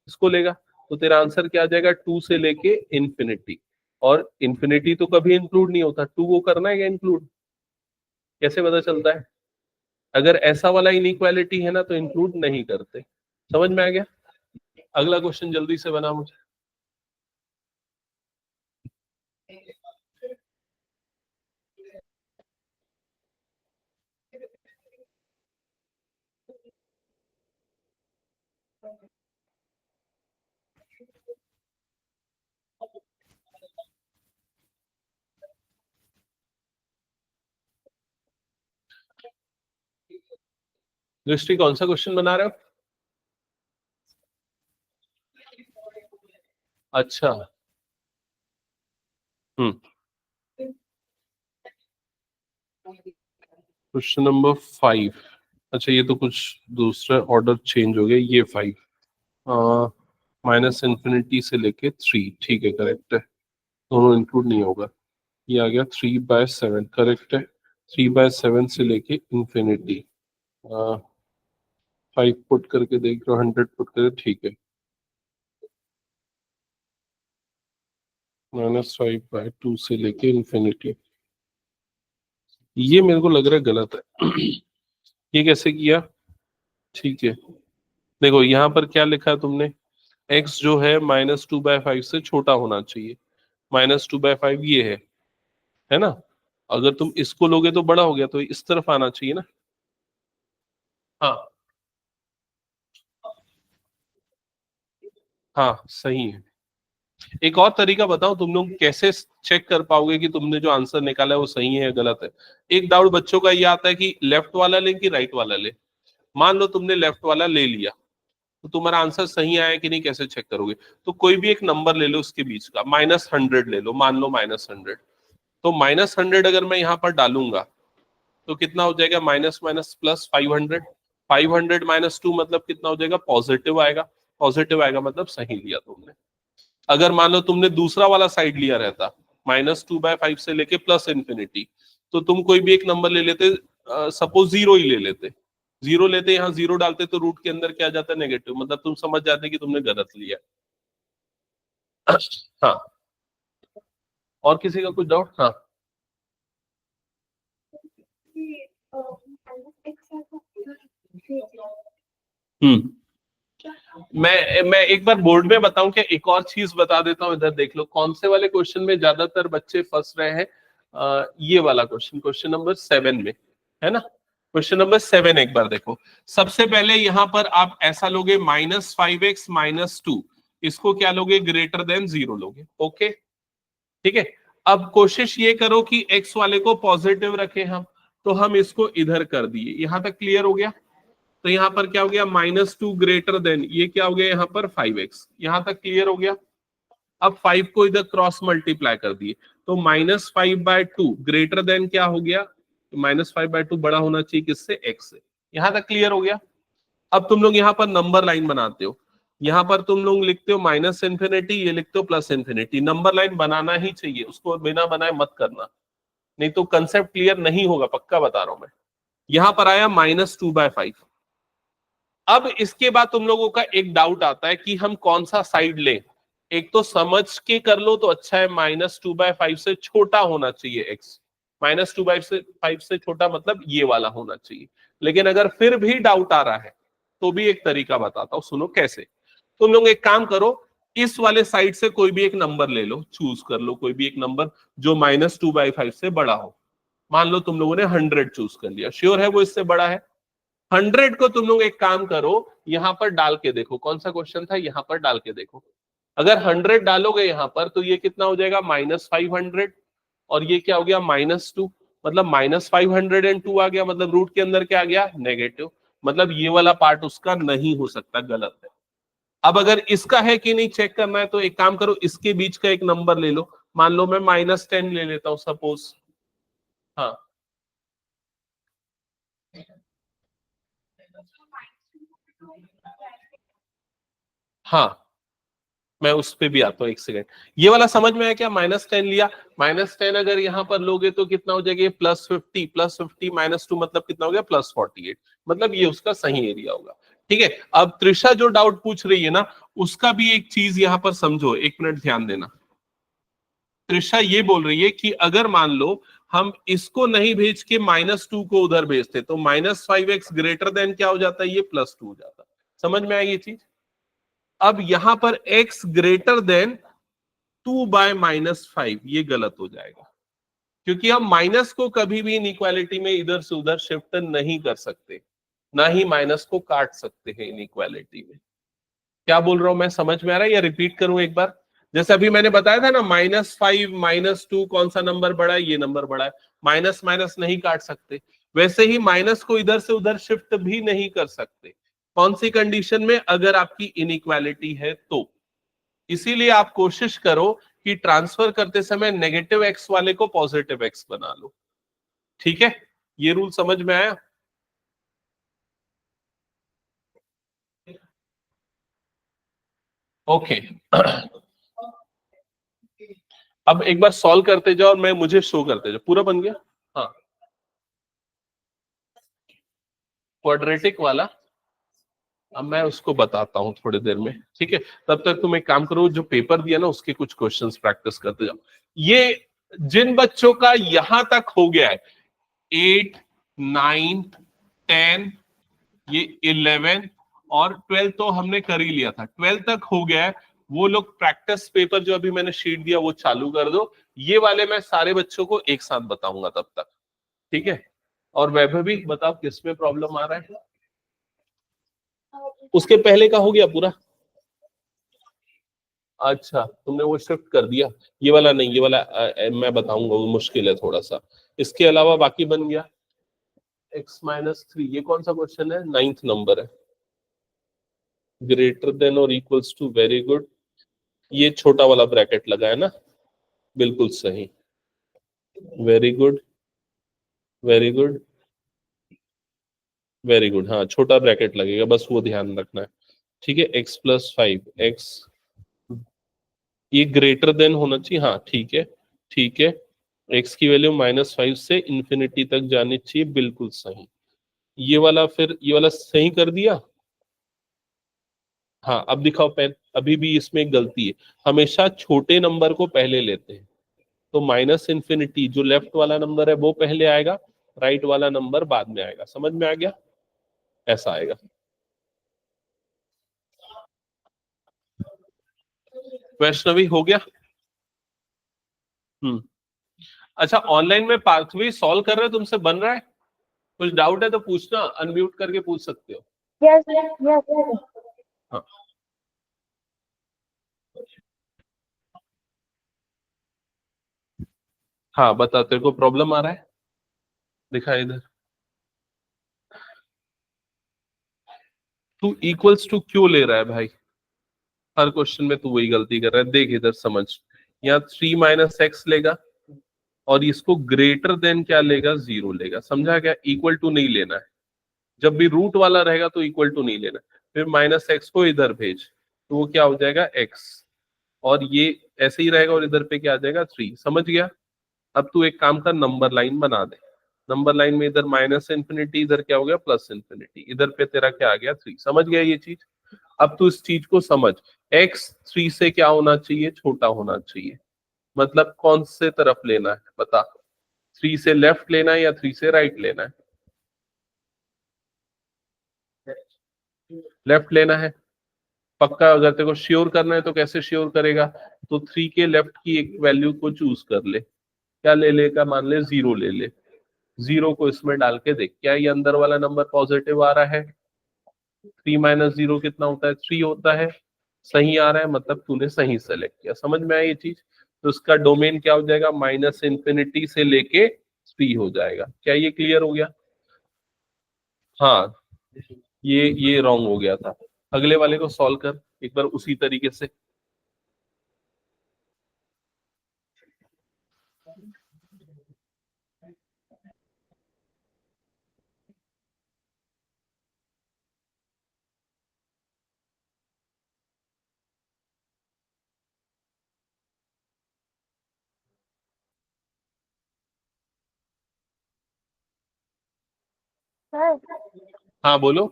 इसको लेगा। तो तेरा आंसर क्या आ जाएगा? 2 से लेके इंफिनिटी। और इंफिनिटी तो कभी इंक्लूड नहीं होता, 2 को करना है क्या इंक्लूड? कैसे पता चलता है? अगर ऐसा वाला इनइक्वालिटी है ना तो इंक्लूड नहीं करते। समझ में आ गया? अगला क्वेश्चन जल्दी से बना मुझे। दृष्टि कौन सा क्वेश्चन बना रहे हो? अच्छा, क्वेश्चन नंबर 5। अच्छा, ये तो कुछ दूसरा ऑर्डर चेंज हो गया। ये 5 माइनस इंफिनिटी से लेके 3, ठीक है, करेक्ट है। दोनों इंक्लूड नहीं होगा। ये आ गया 3/7, करेक्ट है। 3/7 से लेके इंफिनिटी 5 पुट करके देख लो, 100 पुट करके, ठीक है। -5/2 से लेके इंफिनिटी, ये मेरे को लग रहा है गलत है। ये कैसे किया? ठीक है, देखो यहाँ पर क्या लिखा है तुमने? x जो है -2/5 से छोटा होना चाहिए। -2/5 ये है ना? अगर तुम इसको लोगे तो बड़ा हो गया, तो इस तरफ आना चाहिए ना। हाँ हाँ, सही है। एक और तरीका बताओ, तुम लोग कैसे चेक कर पाओगे कि तुमने जो आंसर निकाला है वो सही है या गलत है? एक डाउट बच्चों का ये आता है कि लेफ्ट वाला ले कि राइट वाला ले। मान लो तुमने लेफ्ट वाला ले लिया, तो तुम्हारा आंसर सही आया कि नहीं, कैसे चेक करोगे? तो कोई भी एक नंबर ले लो उसके बीच का, -100 ले लो, मान लो -100। तो -100 अगर मैं यहाँ पर डालूंगा तो कितना हो जाएगा? Minus minus plus 500। 500 -2 मतलब कितना हो जाएगा? पॉजिटिव आएगा। पॉजिटिव आएगा मतलब सही लिया तुमने। अगर मान लो तुमने दूसरा वाला साइड लिया रहता, -2/5 से लेके प्लस इंफिनिटी, तो तुम कोई भी एक नंबर ले लेते, सपोज 0 ही ले लेते। 0 लेते, यहाँ 0 डालते तो रूट के अंदर क्या आ जाता? नेगेटिव, मतलब तुम समझ जाते कि तुमने गलत लिया। हाँ, और किसी का कुछ डाउट? हाँ, हम्म, मैं एक बार बोर्ड में बताऊं क्या? एक और चीज बता देता हूं, इधर देख लो कौन से वाले क्वेश्चन में ज्यादातर बच्चे फंस रहे हैं। ये वाला क्वेश्चन, क्वेश्चन नंबर 7 में, है ना? क्वेश्चन नंबर 7 एक बार देखो। सबसे पहले यहां पर आप ऐसा लोगे, -5x-2, इसको क्या लोगे? ग्रेटर देन 0 लोगे, ओके, ठीक है। अब कोशिश ये करो कि x वाले को पॉजिटिव रखें हम, तो हम इसको इधर कर दिए। यहां तक क्लियर हो गया? तो यहाँ पर क्या हो गया? -2 ग्रेटर देन, ये क्या हो गया यहाँ पर? 5x। यहां तक क्लियर हो गया? अब 5 को इधर क्रॉस मल्टीप्लाई कर दिए, तो -5/2 ग्रेटर देन क्या हो गया? -5/2 बड़ा होना चाहिए किससे? x से। यहां तक क्लियर हो गया? अब तुम लोग यहाँ पर नंबर लाइन बनाते हो, यहाँ पर तुम लोग लिखते हो माइनस इन्फिनिटी, ये लिखते हो प्लस इन्फिनिटी। नंबर लाइन बनाना ही चाहिए, उसको बिना बनाए मत करना, नहीं तो कंसेप्ट क्लियर नहीं होगा, पक्का बता रहा हूं मैं। यहां पर आया -2/5। अब इसके बाद तुम लोगों का एक डाउट आता है कि हम कौन सा साइड लें। एक तो समझ के कर लो तो अच्छा है, -2/5 से छोटा होना चाहिए x। -2/5 से छोटा मतलब ये वाला होना चाहिए। लेकिन अगर फिर भी डाउट आ रहा है तो भी एक तरीका बताता हूं, सुनो कैसे। तुम लोग एक काम करो, इस वाले साइड से कोई भी एक नंबर ले लो, चूज कर लो कोई भी एक नंबर जो -2/5 से बड़ा हो। मान लो तुम लोगों ने 100 चूज कर लिया, श्योर है वो इससे बड़ा है। 100 को तुम लोग एक काम करो, यहां पर डाल के देखो, कौन सा क्वेश्चन था, यहां पर डाल के देखो। अगर 100 डालोगे यहां पर तो ये कितना हो जाएगा? -500। और ये क्या हो गया -2, मतलब -502 आ गया, मतलब रूट के अंदर क्या आ गया नेगेटिव, मतलब ये वाला पार्ट उसका नहीं हो सकता, गलत है। अब अगर इसका है कि नहीं चेक करना है तो एक काम करो, इसके बीच का एक नंबर ले लो, मान लो मैं -10 ले लेता हूं सपोज। हाँ हाँ, मैं उस पे भी आता हूँ, एक सेकंड। ये वाला समझ में आया क्या? -10 लिया, -10 अगर यहां पर लोगे तो कितना हो जाएगा, +50, +50 -2 मतलब कितना हो गया, +48, मतलब ये उसका सही एरिया होगा। ठीक है, अब त्रिशा जो डाउट पूछ रही है ना, उसका भी एक चीज यहां पर समझो, एक मिनट ध्यान देना। त्रिशा ये बोल रही है कि अगर मान लो हम इसको नहीं भेज के -2 को उधर भेजते तो -5x ग्रेटर देन क्या हो जाता है, ये +2 हो जाता। समझ में आई ये चीज? अब यहां पर x ग्रेटर देन 2/-5 ये गलत हो जाएगा, क्योंकि हम माइनस को कभी भी इनइक्वालिटी में इधर से उधर शिफ्ट नहीं कर सकते, ना ही माइनस को काट सकते हैं इनइक्वालिटी में। क्या बोल रहा हूं मैं, समझ में आ रहा है या रिपीट करूं एक बार? जैसे अभी मैंने बताया था ना, -5 -2 कौन सा नंबर बड़ा है, ये नंबर बड़ा है, माइनस माइनस नहीं काट सकते, वैसे ही माइनस को इधर से उधर शिफ्ट भी नहीं कर सकते। कौन सी कंडीशन में? अगर आपकी इनइक्वालिटी है तो। इसीलिए आप कोशिश करो कि ट्रांसफर करते समय नेगेटिव एक्स वाले को पॉजिटिव एक्स बना लो। ठीक है, ये रूल समझ में आया? ओके। अब एक बार सॉल्व करते जाओ और मैं मुझे शो करते जाओ, पूरा बन गया? हाँ, क्वाड्रेटिक वाला अब मैं उसको बताता हूँ थोड़ी देर में, ठीक है? तब तक तुम एक काम करो, जो पेपर दिया ना उसके कुछ क्वेश्चंस प्रैक्टिस करते जाओ। ये जिन बच्चों का यहां तक हो गया है, 8, 9, 10, ये 11 और 12 तो हमने कर ही लिया था, 12 तक हो गया है, वो लोग प्रैक्टिस पेपर जो अभी मैंने शीट दिया वो चालू कर दो। ये वाले मैं सारे बच्चों को एक साथ बताऊंगा तब तक, ठीक है? और वैभव भी बताओ किस में प्रॉब्लम आ रहा है? उसके पहले का हो गया पूरा? अच्छा, तुमने वो शिफ्ट कर दिया, ये वाला नहीं, ये वाला मैं बताऊंगा, वो मुश्किल है थोड़ा सा। इसके अलावा बाकी बन गया। x-3, ये कौन सा क्वेश्चन है, 9th नंबर है। ग्रेटर देन और इक्वल्स टू, वेरी गुड। ये छोटा वाला ब्रैकेट लगा है ना, बिल्कुल सही, very good, very good, very good. हाँ, छोटा ब्रैकेट लगेगा, बस वो ध्यान रखना है। ठीक है, x+5, x ये ग्रेटर देन होना चाहिए, हाँ ठीक है, ठीक है। x की वैल्यू -5 से इंफिनिटी तक जानी चाहिए, बिल्कुल सही। ये वाला, फिर ये वाला सही कर दिया। हाँ, अब दिखाओ पेन, अभी भी इसमें एक गलती है, हमेशा छोटे नंबर को पहले लेते हैं, तो -इंफिनिटी जो लेफ्ट वाला नंबर है वो पहले आएगा, राइट वाला नंबर बाद में आएगा। समझ में आ गया? ऐसा आएगा। वैष्णवी हो गया? हम्म। अच्छा, ऑनलाइन में पाथवे सॉल्व कर रहे हो, तुमसे बन रहा है? कुछ डाउट है तो पूछना, अनम्यूट करके पूछ सकते हो। Yes, yes, yes, yes. हाँ हाँ, बता, तेरे को प्रॉब्लम आ रहा है? दिखा इधर। तू इक्वल्स टू क्यों ले रहा है भाई? हर क्वेश्चन में तू वही गलती कर रहा है, देख इधर समझ। यहाँ 3 - x लेगा और इसको ग्रेटर देन क्या लेगा, 0 लेगा, समझा क्या? इक्वल टू नहीं लेना है, जब भी रूट वाला रहेगा तो इक्वल टू नहीं लेना। फिर -x को इधर भेज, तो वो क्या हो जाएगा, x, और ये ऐसे ही रहेगा और इधर पे क्या आ जाएगा, 3। समझ गया? अब तू एक काम कर, नंबर लाइन बना दे। नंबर लाइन में इधर -इंफिनिटी, इधर क्या हो गया, +इंफिनिटी, इधर पे तेरा क्या आ गया, 3। समझ गया ये चीज? अब तू इस चीज को समझ, x 3 से क्या होना चाहिए, छोटा होना चाहिए, मतलब कौन से तरफ लेना है बता? 3 से लेफ्ट लेना है या 3 से राइट लेना है? लेफ्ट लेना है, पक्का? अगर तेरे को श्योर करना है तो कैसे श्योर करेगा? तो 3 के लेफ्ट की एक वैल्यू को चूज कर ले। क्या ले लेगा, मान ले 0 ले ले, 0 को इसमें डाल के देख, क्या ये अंदर वाला नंबर पॉजिटिव आ रहा है? 3 - 0 कितना होता है, 3 होता है। सही आ रहा है, मतलब तूने सही सेलेक्ट किया। समझ में आया ये चीज? तो उसका डोमेन क्या हो जाएगा, माइनस इन्फिनिटी से लेके 3 हो जाएगा। क्या ये क्लियर हो गया? हाँ, ये रॉन्ग हो गया था। अगले वाले को सॉल्व कर एक बार उसी तरीके से। सर हाँ बोलो।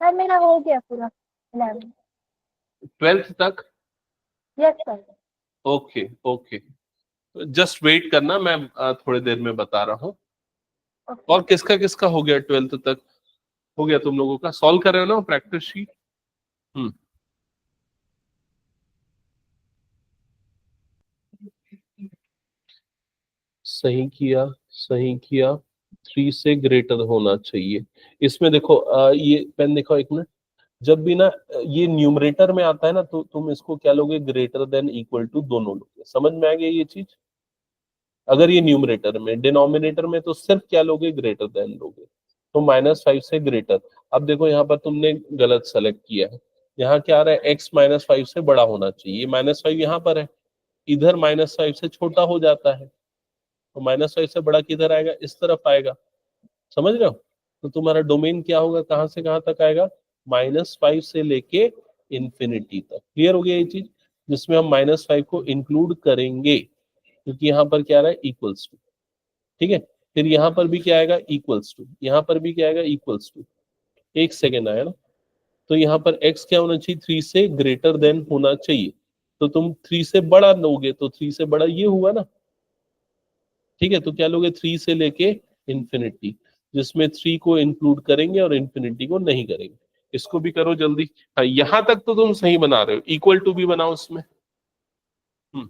सर मेरा हो गया पूरा 11। 12th तक? Yes sir. Okay okay, just wait करना, मैं थोड़ी देर में बता रहा हूँ। ओके। और किसका किसका हो गया 12th तक? हो गया तुम लोगों का? सॉल्व कर रहे हो ना प्रैक्टिस शीट? हम्म, सही किया सही किया। 3 से ग्रेटर होना चाहिए। इसमें देखो ये पेन देखो एक मिनट। जब भी ना ये न्यूमरेटर में आता है ना, तो तुम इसको क्या लोगे, ग्रेटर देन इक्वल टू दोनों लोगे। समझ में आ गया ये चीज? अगर ये न्यूमरेटर में, डिनोमिनेटर में तो सिर्फ क्या लोगे, ग्रेटर देन लोगे। तो -5 से ग्रेटर। अब देखो यहाँ पर तुमने गलत सेलेक्ट किया है। यहाँ क्या आ रहा है, x -5 से बड़ा होना चाहिए। -5 यहाँ पर है, इधर -5 से छोटा हो जाता है। तो -5 से बड़ा किधर आएगा, इस तरफ आएगा। समझ रहे हो? तो तुम्हारा डोमेन क्या होगा, कहां से कहां तक आएगा, -5 से लेके इंफिनिटी तक। क्लियर हो गया ये चीज? जिसमें हम -5 को इंक्लूड करेंगे, क्योंकि यहाँ पर क्या आ रहा है, इक्वल्स टू। ठीक है, फिर यहाँ पर भी क्या आएगा, इक्वल्स टू। यहाँ पर भी क्या आएगा, इक्वल्स टू। एक सेकेंड आया ना। तो यहाँ पर x क्या होना चाहिए, 3 से ग्रेटर देन होना चाहिए। तो तुम 3 से बड़ा लोगे, तो 3 से बड़ा ये हुआ ना। ठीक है, तो क्या लोगे, 3 से लेके इंफिनिटी, जिसमें 3 को इंक्लूड करेंगे और इंफिनिटी को नहीं करेंगे। इसको भी करो जल्दी। हाँ, यहां तक तो तुम सही बना रहे हो। इक्वल टू भी बनाओ उसमें। हम्म,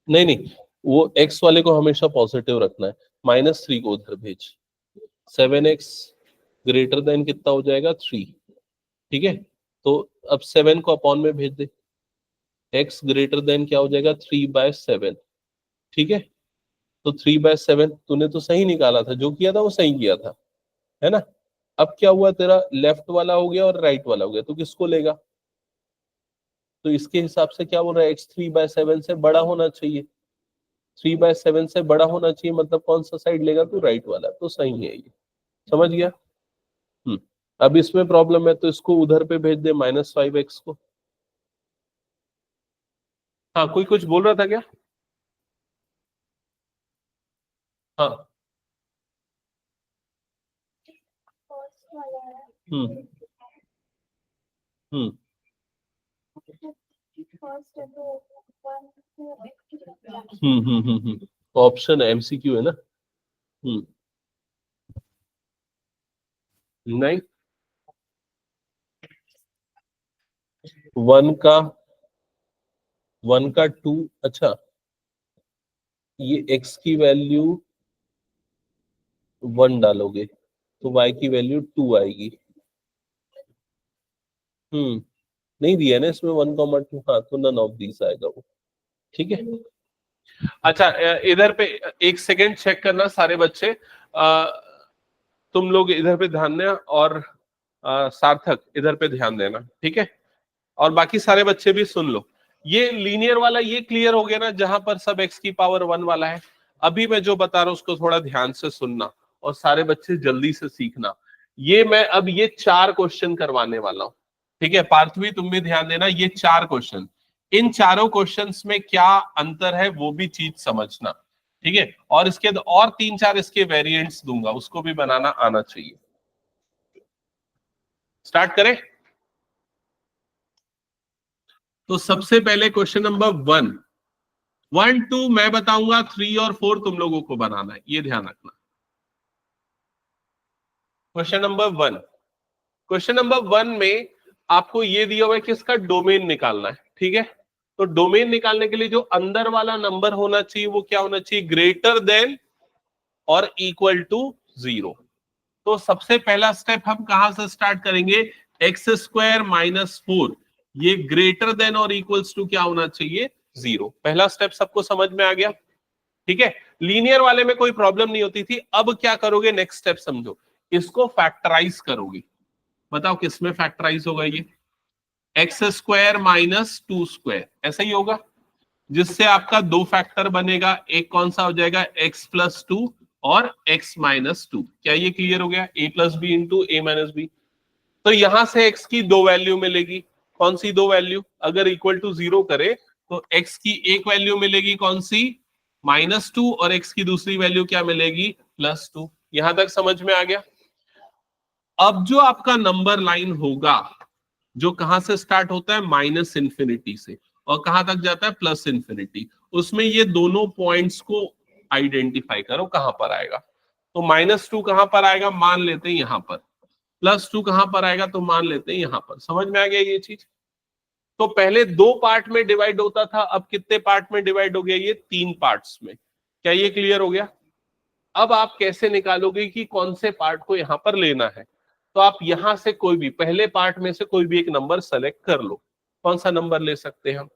नहीं नहीं, वो x वाले को हमेशा पॉजिटिव रखना है। -3 को उधर भेज। 7x ग्रेटर देन कितना हो जाएगा, 3। ठीक है, तो अब 7 को अपॉन में भेज दे। x ग्रेटर देन क्या हो जाएगा, 3/7। ठीक है, तो 3/7 तूने तो सही निकाला था, जो किया था वो सही किया था, है ना। अब क्या हुआ, तेरा लेफ्ट वाला हो गया और राइट वाला हो गया, तो किसको लेगा? तो इसके हिसाब से क्या बोल रहा है, x 3/7 से बड़ा होना चाहिए। 3/7 से बड़ा होना चाहिए, मतलब कौन सा साइड लेगा, तो राइट वाला। तो सही है ये। समझ गया? हम्म, अब इसमें प्रॉब्लम है, तो इसको उधर पे भेज दे, -5x को। हाँ, कोई कुछ बोल रहा था क्या? हाँ। हम्म हम्म ऑप्शन है, MCQ है ना। हम्म, नहीं, 1 का 1 का 2। अच्छा, ये x की वैल्यू 1 डालोगे तो y की वैल्यू 2 आएगी। नहीं दिया ना इसमें 1,2। हाँ, तो नन ऑफ दीस आएगा वो। ठीक है। अच्छा, इधर पे एक सेकेंड चेक करना सारे बच्चे। तुम लोग इधर पे ध्यान देना, और सार्थक इधर पे ध्यान देना। ठीक है, और बाकी सारे बच्चे भी सुन लो। ये लीनियर वाला ये क्लियर हो गया ना, जहां पर सब x की पावर 1 वाला है। अभी मैं जो बता रहा हूं उसको थोड़ा ध्यान से सुनना, और सारे बच्चे जल्दी से सीखना। ये मैं अब ये 4 क्वेश्चन करवाने वाला हूं। ठीक है, पार्थवी तुम भी ध्यान देना, ये 4 क्वेश्चन। इन चारों क्वेश्चंस में क्या अंतर है वो भी चीज समझना। ठीक है, और इसके और 3-4 इसके वेरिएंट्स दूंगा, उसको भी बनाना आना चाहिए। स्टार्ट करें? तो सबसे पहले क्वेश्चन नंबर 1, 1 2 मैं बताऊंगा, 3 और 4 तुम लोगों को बनाना है, ये ध्यान रखना। क्वेश्चन नंबर 1, क्वेश्चन नंबर 1 में आपको ये दिया हुआ है कि इसका डोमेन निकालना है। ठीक है, तो डोमेन निकालने के लिए जो अंदर वाला नंबर होना चाहिए वो क्या होना चाहिए, ग्रेटर देन और इक्वल टू 0। तो सबसे पहला स्टेप हम कहां से स्टार्ट करेंगे, x² - 4। ये ग्रेटर देन और इक्वल्स टू क्या होना चाहिए, 0। पहला स्टेप सबको समझ में आ गया, ठीक है। लीनियर वाले में कोई प्रॉब्लम नहीं होती थी। अब क्या करोगे, नेक्स्ट स्टेप समझो, इसको फैक्टराइज करोगे। बताओ किसमें फैक्टराइज होगा ये, एक्स स्क्वायर माइनस 2 स्क्वायर, ऐसा ही होगा, जिससे आपका दो फैक्टर बनेगा। एक कौन सा हो जाएगा, x+2 और x-2। क्या ये क्लियर हो गया, a plus b into a minus b. तो यहां से x की दो वैल्यू मिलेगी। कौन सी दो वैल्यू, अगर इक्वल टू 0 करे तो x की एक वैल्यू मिलेगी कौन सी, -2, और x की दूसरी वैल्यू क्या मिलेगी, +2। यहां तक समझ में आ गया। अब जो आपका नंबर लाइन होगा, जो कहां से स्टार्ट होता है, -∞ से, और कहां तक जाता है, +∞, उसमें ये दोनों पॉइंट्स को आइडेंटिफाई करो कहां पर आएगा। तो -2 कहां पर आएगा, मान लेते हैं यहां पर। +2 कहां पर आएगा, तो मान लेते हैं यहां पर। समझ में आ गया ये चीज। तो पहले दो पार्ट में डिवाइड होता था, अब कितने पार्ट में डिवाइड हो गया, ये 3 पार्ट्स में। क्या ये क्लियर हो गया। अब आप कैसे निकालोगे कि कौन से पार्ट को यहां पर लेना है। तो आप यहां से कोई भी पहले पार्ट में से कोई भी एक नंबर सेलेक्ट कर लो। कौन सा नंबर ले सकते हैं हम,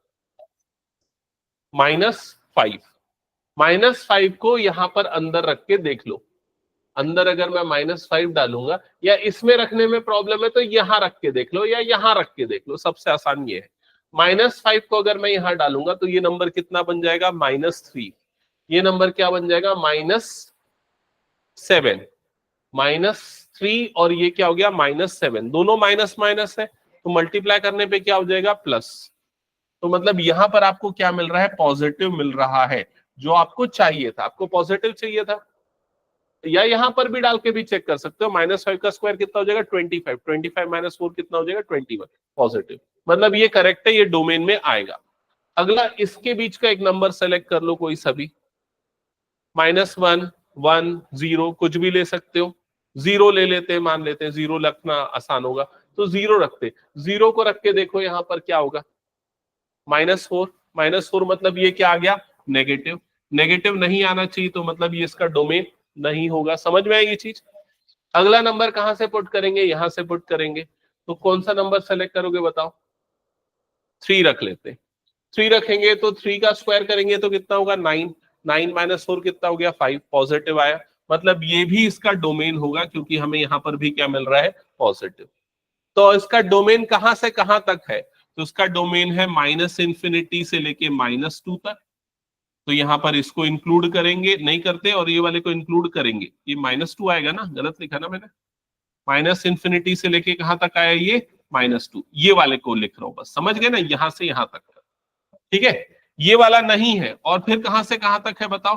-5। -5 को यहां पर अंदर रख के देख लो। अंदर अगर मैं -5 डालूंगा, या इसमें रखने में प्रॉब्लम है तो यहां रख के देख लो, या यहां रख के देख लो, सबसे आसान ये है। -5 को अगर मैं यहां डालूंगा तो ये नंबर कितना बन जाएगा, -3। ये नंबर क्या बन जाएगा, -7। -3 और ये क्या हो गया, -7। दोनों माइनस माइनस है, तो मल्टीप्लाई करने पे क्या हो जाएगा, प्लस। तो मतलब यहां पर आपको क्या मिल रहा है, पॉजिटिव मिल रहा है, जो आपको चाहिए था। आपको पॉजिटिव चाहिए था, या यहां पर भी डाल के भी चेक कर सकते हो। -5 का स्क्वायर कितना हो जाएगा, 25। 25 -4 कितना हो जाएगा, 21, पॉजिटिव। मतलब ये करेक्ट है, ये डोमेन में आएगा। अगला इसके बीच का एक नंबर सेलेक्ट कर लो, कोई सभी, -1, 1, 0, कुछ भी ले सकते हो। 0 ले लेते हैं, मान लेते हैं 0 रखना आसान होगा, तो 0 रखते। 0 को रख के देखो यहां पर क्या होगा, -4। -4 मतलब ये क्या आ गया, नेगेटिव। नेगेटिव नहीं आना चाहिए, तो मतलब ये इसका डोमेन नहीं होगा। समझ में आई ये चीज। अगला नंबर कहां से पुट करेंगे, यहां से पुट करेंगे। तो कौन सा नंबर सेलेक्ट करोगे बताओ, 3 रख लेते। 3 रखेंगे तो 3 का स्क्वायर करेंगे तो कितना होगा, 9। 9 -4 कितना हो गया, 5, पॉजिटिव आया। मतलब ये भी इसका डोमेन होगा, क्योंकि हमें यहां पर भी क्या मिल रहा है, पॉजिटिव। तो इसका डोमेन कहां से कहां तक है, तो इसका डोमेन है -∞ से लेके -2 तक। तो यहां पर इसको इंक्लूड करेंगे, नहीं करते, और ये वाले को इंक्लूड करेंगे। ये -2 आएगा ना, गलत लिखा ना मैंने, -∞ से लेके कहां तक आया ये, -2। ये वाले को लिख रहा हूं बस, समझ गए ना, यहां से यहां तक। ठीक है, ये वाला नहीं है। और फिर कहां से कहां तक है बताओ,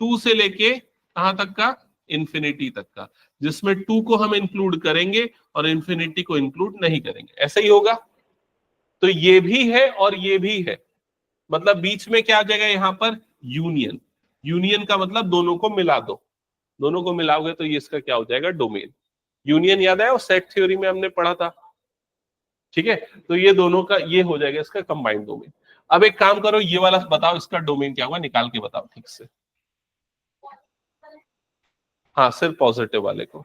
2 से लेके कहां तक का, इन्फिनिटी तक का, जिसमें 2 को हम इंक्लूड करेंगे और इन्फिनिटी को इंक्लूड नहीं करेंगे। ऐसा ही होगा। तो ये भी है और ये भी है, मतलब बीच में क्या आ जाएगा यहां पर, यूनियन। यूनियन का मतलब दोनों को मिला दो। दोनों को मिलाओगे तो ये इसका क्या हो जाएगा, डोमेन। यूनियन याद है, और सेट थ्योरी में हमने पढ़ा था। ठीक है, तो ये दोनों का ये हो जाएगा इसका कंबाइंड डोमेन। अब एक काम करो, ये वाला बताओ इसका डोमेन क्या होगा, निकाल के बताओ ठीक से। हाँ, सिर्फ पॉजिटिव वाले को।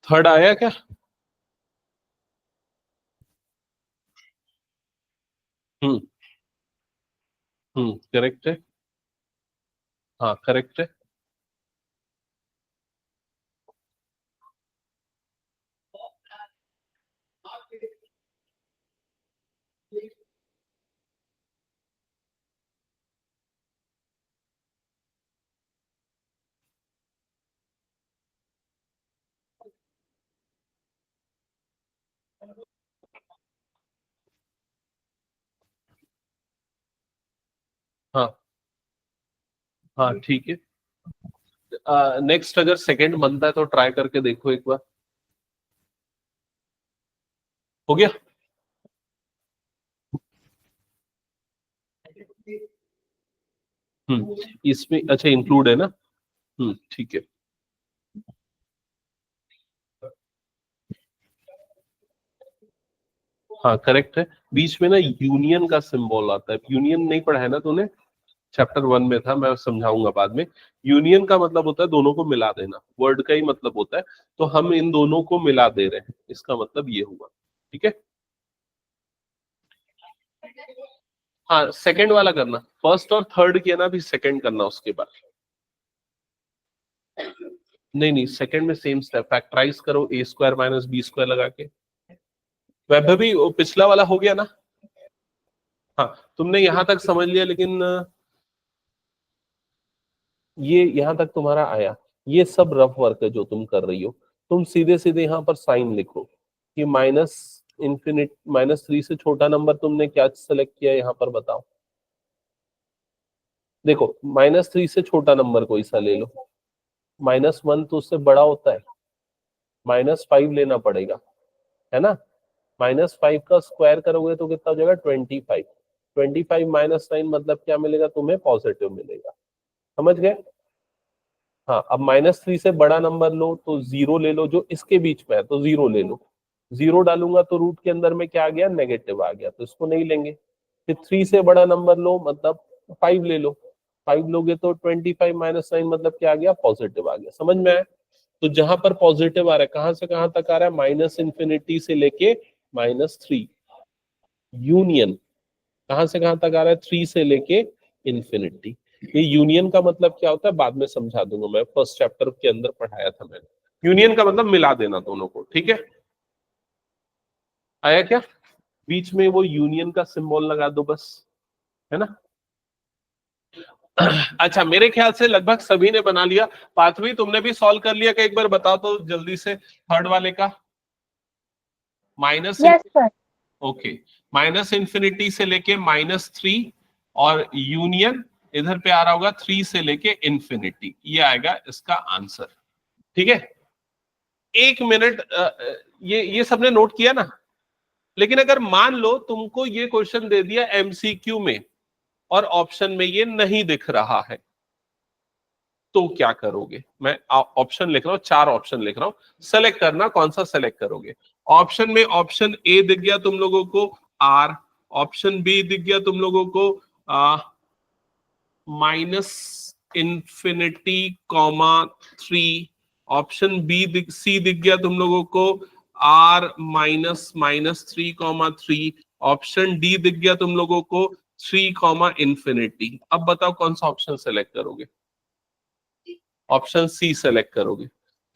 थर्ड आया क्या, हम्म, करेक्ट है। हाँ करेक्ट है। हाँ हाँ ठीक है। नेक्स्ट अगर सेकंड बनता है तो ट्राई करके देखो एक बार। हो गया। इसमें अच्छा इंक्लूड है ना। ठीक है। हाँ करेक्ट है। बीच में ना यूनियन का सिंबल आता है, यूनियन नहीं पढ़ा है ना तूने, चैप्टर 1 में था, मैं समझाऊंगा बाद में। यूनियन का मतलब होता है दोनों को मिला देना, वर्ड का ही मतलब होता है। तो हम इन दोनों को मिला दे रहे हैं, इसका मतलब ये हुआ। ठीक है। हाँ सेकंड वाला करना, फर्स्ट और थर्ड किया ना, अभी सेकंड करना उसके बाद। नहीं नहीं, सेकंड में सेम स्टेप, फैक्टराइज करो ए स्क्वायर माइनस बी स्क्वायर लगा के। वैभवी वो पिछला वाला हो गया ना। हाँ तुमने यहां तक समझ लिया, लेकिन ये यहां तक तुम्हारा आया। ये सब रफ वर्क है जो तुम कर रही हो। तुम सीधे सीधे यहाँ पर साइन लिखो कि माइनस इंफिनिट -3 से छोटा नंबर तुमने क्या सेलेक्ट किया यहाँ पर बताओ। देखो -3 से छोटा नंबर कोई सा ले लो, -1 तो उससे बड़ा होता है, -5 लेना पड़ेगा, है ना। -5 का स्क्वायर करोगे तो कितना हो जाएगा 25। 25 -9 मतलब क्या मिलेगा तुम्हें, पॉजिटिव मिलेगा। समझ गए। हाँ अब -3 से बड़ा नंबर लो तो 0 ले लो, जो इसके बीच में है तो 0 ले लो। 0 डालूंगा तो रूट के अंदर में क्या आ गया, नेगेटिव आ गया, तो इसको नहीं लेंगे। फिर 3 से बड़ा नंबर लो, मतलब 5 ले लो। 5 लोगे तो 25 -9 मतलब क्या आ गया, पॉजिटिव आ गया। समझ में आया। तो जहां पर पॉजिटिव आ रहा है, कहां से कहां तक आ रहा है, -इंफिनिटी से लेके -3। यूनियन कहां से कहां तक आ रहा है, 3 से लेके इंफिनिटी। ये यूनियन का मतलब क्या होता है बाद में समझा दूंगा मैं, फर्स्ट चैप्टर के अंदर पढ़ाया था मैंने। यूनियन का मतलब मिला देना दोनों को। ठीक है, आया क्या। बीच में वो यूनियन का सिंबल लगा दो बस, है ना। अच्छा मेरे ख्याल से लगभग सभी ने बना लिया। पाथवी तुमने भी सॉल्व कर लिया क्या, एक बार बताओ तो जल्दी से, थर्ड वाले का। Minus, yes sir. Okay, -infinity से लेके -3 और यूनियन इधर पे आ रहा होगा 3 से लेके इंफिनिटी, ये आएगा इसका आंसर। ठीक है। 1 मिनट, ये सबने नोट किया ना। लेकिन अगर मान लो तुमको ये क्वेश्चन दे दिया एमसीक्यू में और ऑप्शन में ये नहीं दिख रहा है, तो क्या करोगे। मैं ऑप्शन लिख रहा हूं, 4 ऑप्शन लिख रहा हूं, सेलेक्ट करना कौन सा सेलेक्ट करोगे। ऑप्शन में ऑप्शन ए दिख गया तुम लोगों को आर, ऑप्शन बी दिख गया तुम लोगों को -इंफिनिटी, 3, ऑप्शन बी सी दिख गया तुम लोगों को R -3, ऑप्शन डी दिख गया तुम लोगों को 3, इंफिनिटी। अब बताओ कौन सा ऑप्शन सेलेक्ट करोगे। ऑप्शन सी सेलेक्ट करोगे,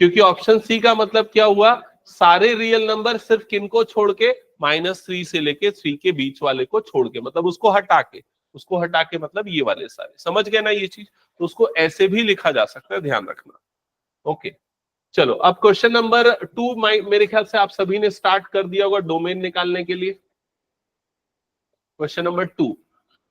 क्योंकि ऑप्शन सी का मतलब क्या हुआ, सारे रियल नंबर सिर्फ किनको छोड़ के, -3 से लेके 3 के बीच वाले को छोड़ के, मतलब उसको हटा के, उसको हटा के मतलब ये वाले सारे। समझ गए ना ये चीज। तो उसको ऐसे भी लिखा जा सकता है, ध्यान रखना। ओके चलो, अब क्वेश्चन नंबर 2 मेरे ख्याल से आप सभी ने स्टार्ट कर दिया होगा डोमेन निकालने के लिए। क्वेश्चन नंबर 2,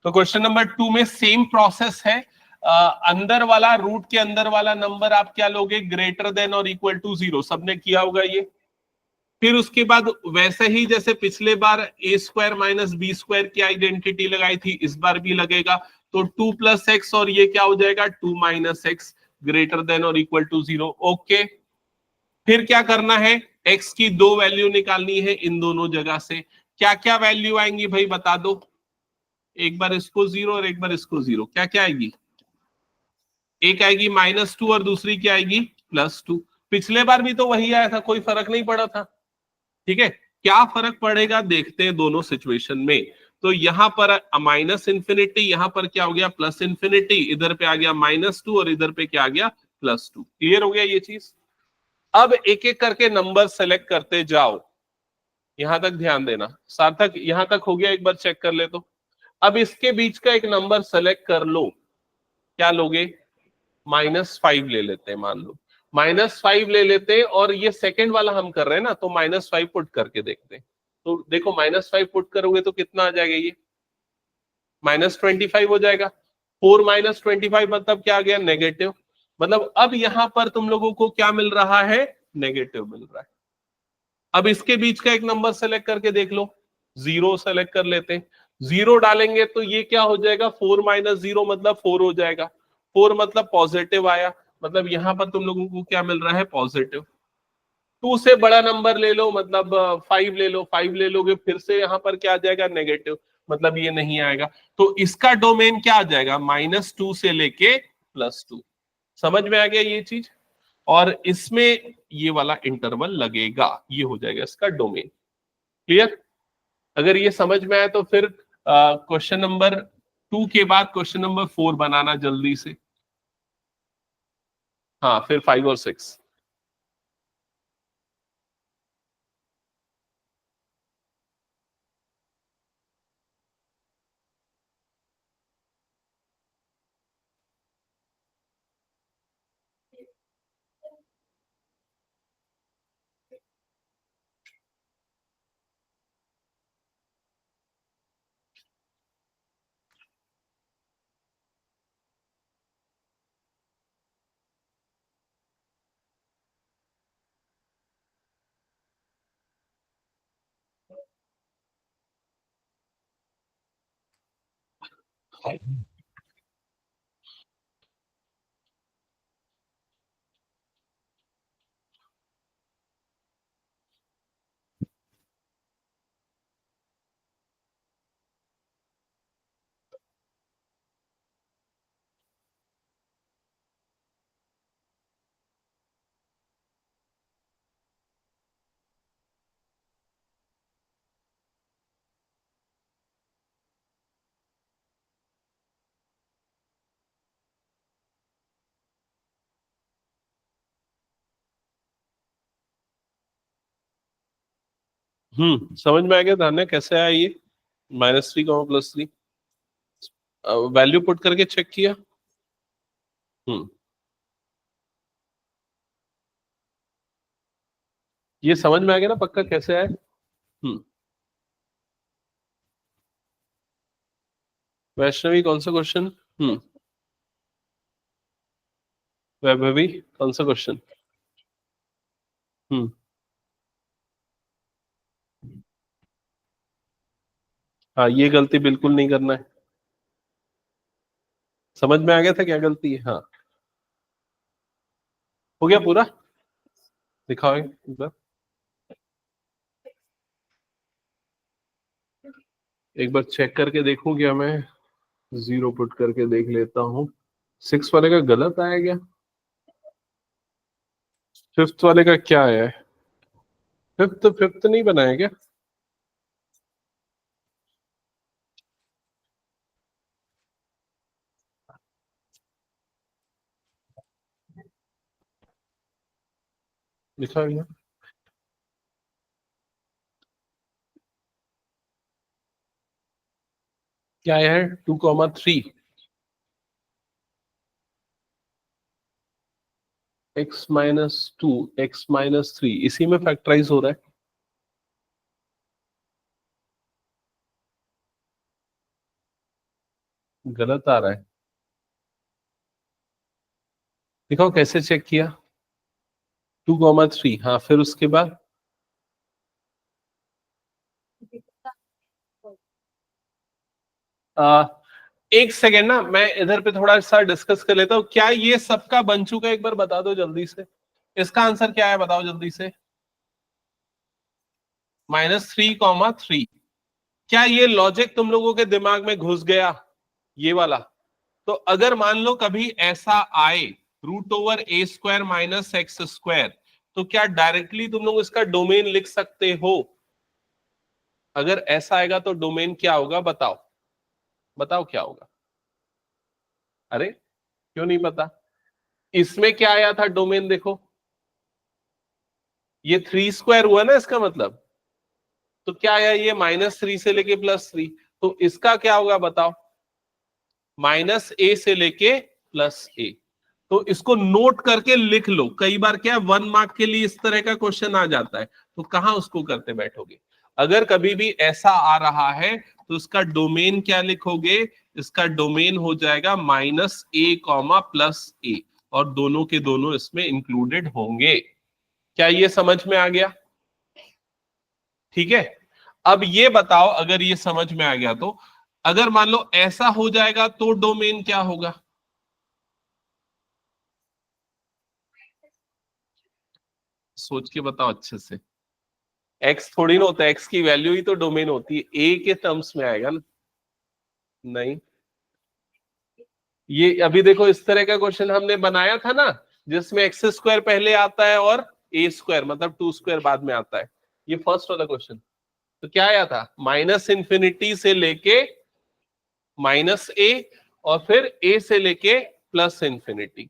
तो क्वेश्चन नंबर 2 में सेम प्रोसेस है। अंदर वाला, रूट के अंदर वाला नंबर आप क्या लोगे, ग्रेटर देन और इक्वल टू 0, सबने किया होगा ये। फिर उसके बाद वैसे ही जैसे पिछले बार ए स्क्वायर माइनस बी स्क्वायर की आइडेंटिटी लगाई थी, इस बार भी लगेगा। तो 2 + x और ये क्या हो जाएगा 2 - x, ग्रेटर देन और इक्वल टू 0। ओके, फिर क्या करना है, x की 2 वैल्यू निकालनी है इन दोनों जगह से। क्या क्या वैल्यू आएंगी भाई बता दो। एक बार इसको 0 और एक बार इसको 0, क्या क्या आएगी। एक आएगी -2 और दूसरी क्या आएगी +2। पिछले बार भी तो वही आया था, कोई फर्क नहीं पड़ा था। ठीक है, क्या फर्क पड़ेगा देखते हैं दोनों सिचुएशन में। तो यहाँ पर माइनस इंफिनिटी, यहाँ पर क्या हो गया प्लस इंफिनिटी, इधर पे आ गया -2 और इधर पे क्या आ गया +2। क्लियर हो गया ये चीज। अब एक एक करके नंबर सेलेक्ट करते जाओ, यहां तक ध्यान देना। सार्थक यहां तक हो गया, एक बार चेक कर ले तो। अब इसके बीच का एक नंबर सेलेक्ट कर लो, क्या लोगे? -5 ले लेते हैं, मान लो -5 ले लेते हैं, और ये सेकंड वाला हम कर रहे हैं ना, तो -5 पुट करके देखते हैं। तो देखो -5 पुट करोगे तो कितना आ जाएगा, ये -25 हो जाएगा। 4 - 25 मतलब क्या आ गया? नेगेटिव। मतलब अब यहां पर तुम लोगों को क्या मिल रहा है? नेगेटिव मिल रहा है। अब इसके बीच का एक नंबर सेलेक्ट करके देख लो, 0 सेलेक्ट कर लेते हैं। 0 डालेंगे तो ये क्या हो जाएगा? 4 - 0 मतलब 4 हो जाएगा। 4 मतलब पॉजिटिव आया, मतलब यहां पर तुम लोगों को क्या मिल रहा है? पॉजिटिव। 2 से बड़ा नंबर ले लो, मतलब 5 ले लो। 5 ले लोगे फिर से यहाँ पर क्या आ जाएगा? नेगेटिव, मतलब ये नहीं आएगा। तो इसका डोमेन क्या आ जाएगा? -2 से लेके +2। समझ में आ गया ये चीज? और इसमें ये वाला इंटरवल लगेगा, ये हो जाएगा इसका डोमेन। क्लियर? अगर ये समझ में आया तो फिर क्वेश्चन नंबर 2 के बाद क्वेश्चन नंबर 4 बनाना जल्दी से। हाँ, फिर 5 और 6। समझ में आ गया धान्य कैसे आया ये? -3, +3 वैल्यू पुट करके चेक किया। हम्म ये समझ में आ गया ना पक्का कैसे आया? वैष्णवी कौन सा क्वेश्चन? वैभवी कौन सा क्वेश्चन? हम्म हाँ, ये गलती बिल्कुल नहीं करना है। समझ में आ गया था क्या गलती है? हाँ, हो गया पूरा। दिखाओ एक बार, एक बार चेक करके देखूं क्या मैं? 0 पुट करके देख लेता हूँ। 6 वाले का गलत आया क्या? 5th वाले का क्या आया है? 5th नहीं बनाया क्या? दिखाओ यहाँ। क्या आया है? 2,3 x-2 x-3 इसी में फैक्टराइज हो रहा है। गलत आ रहा है। दिखाओ कैसे चेक किया? 2,3, हाँ, फिर उसके बाद आ, एक सेकेंड ना, मैं इधर पे थोड़ा सा डिस्कस कर लेता हूँ। क्या ये सबका बन चुका है? एक बार बता दो जल्दी से, इसका आंसर क्या है बताओ जल्दी से। -3,3। क्या ये लॉजिक तुम लोगों के दिमाग में घुस गया, ये वाला? तो अगर मान लो कभी ऐसा आए, √a² - x², तो क्या डायरेक्टली तुम लोग इसका डोमेन लिख सकते हो? अगर ऐसा आएगा तो डोमेन क्या होगा, बताओ बताओ क्या होगा। अरे क्यों नहीं पता, इसमें क्या आया था डोमेन, देखो ये 3 स्क्वायर हुआ ना इसका मतलब, तो क्या आया ये -3 से लेके +3, तो इसका क्या होगा बताओ, -a से लेके +a। तो इसको नोट करके लिख लो, कई बार क्या है 1 मार्क के लिए इस तरह का क्वेश्चन आ जाता है, तो कहां उसको करते बैठोगे। अगर कभी भी ऐसा आ रहा है तो इसका डोमेन क्या लिखोगे, इसका डोमेन हो जाएगा -a, +a, और दोनों के दोनों इसमें इंक्लूडेड होंगे। क्या ये समझ में आ गया, ठीक है। अब ये बताओ, अगर ये समझ में आ गया तो अगर मान लो ऐसा हो जाएगा तो डोमेन क्या होगा, सोच के बताओ अच्छे से। एक्स थोड़ी ना होता है, एक्स की वैल्यू ही तो डोमेन होती है, ए के टर्म्स में आएगा ना। नहीं, ये अभी देखो इस तरह का क्वेश्चन हमने बनाया था ना, जिसमें x² पहले आता है और a² मतलब 2² बाद में आता है, ये फर्स्ट वाला क्वेश्चन। तो क्या आया था, -∞ से लेके -a और फिर a से लेके +∞।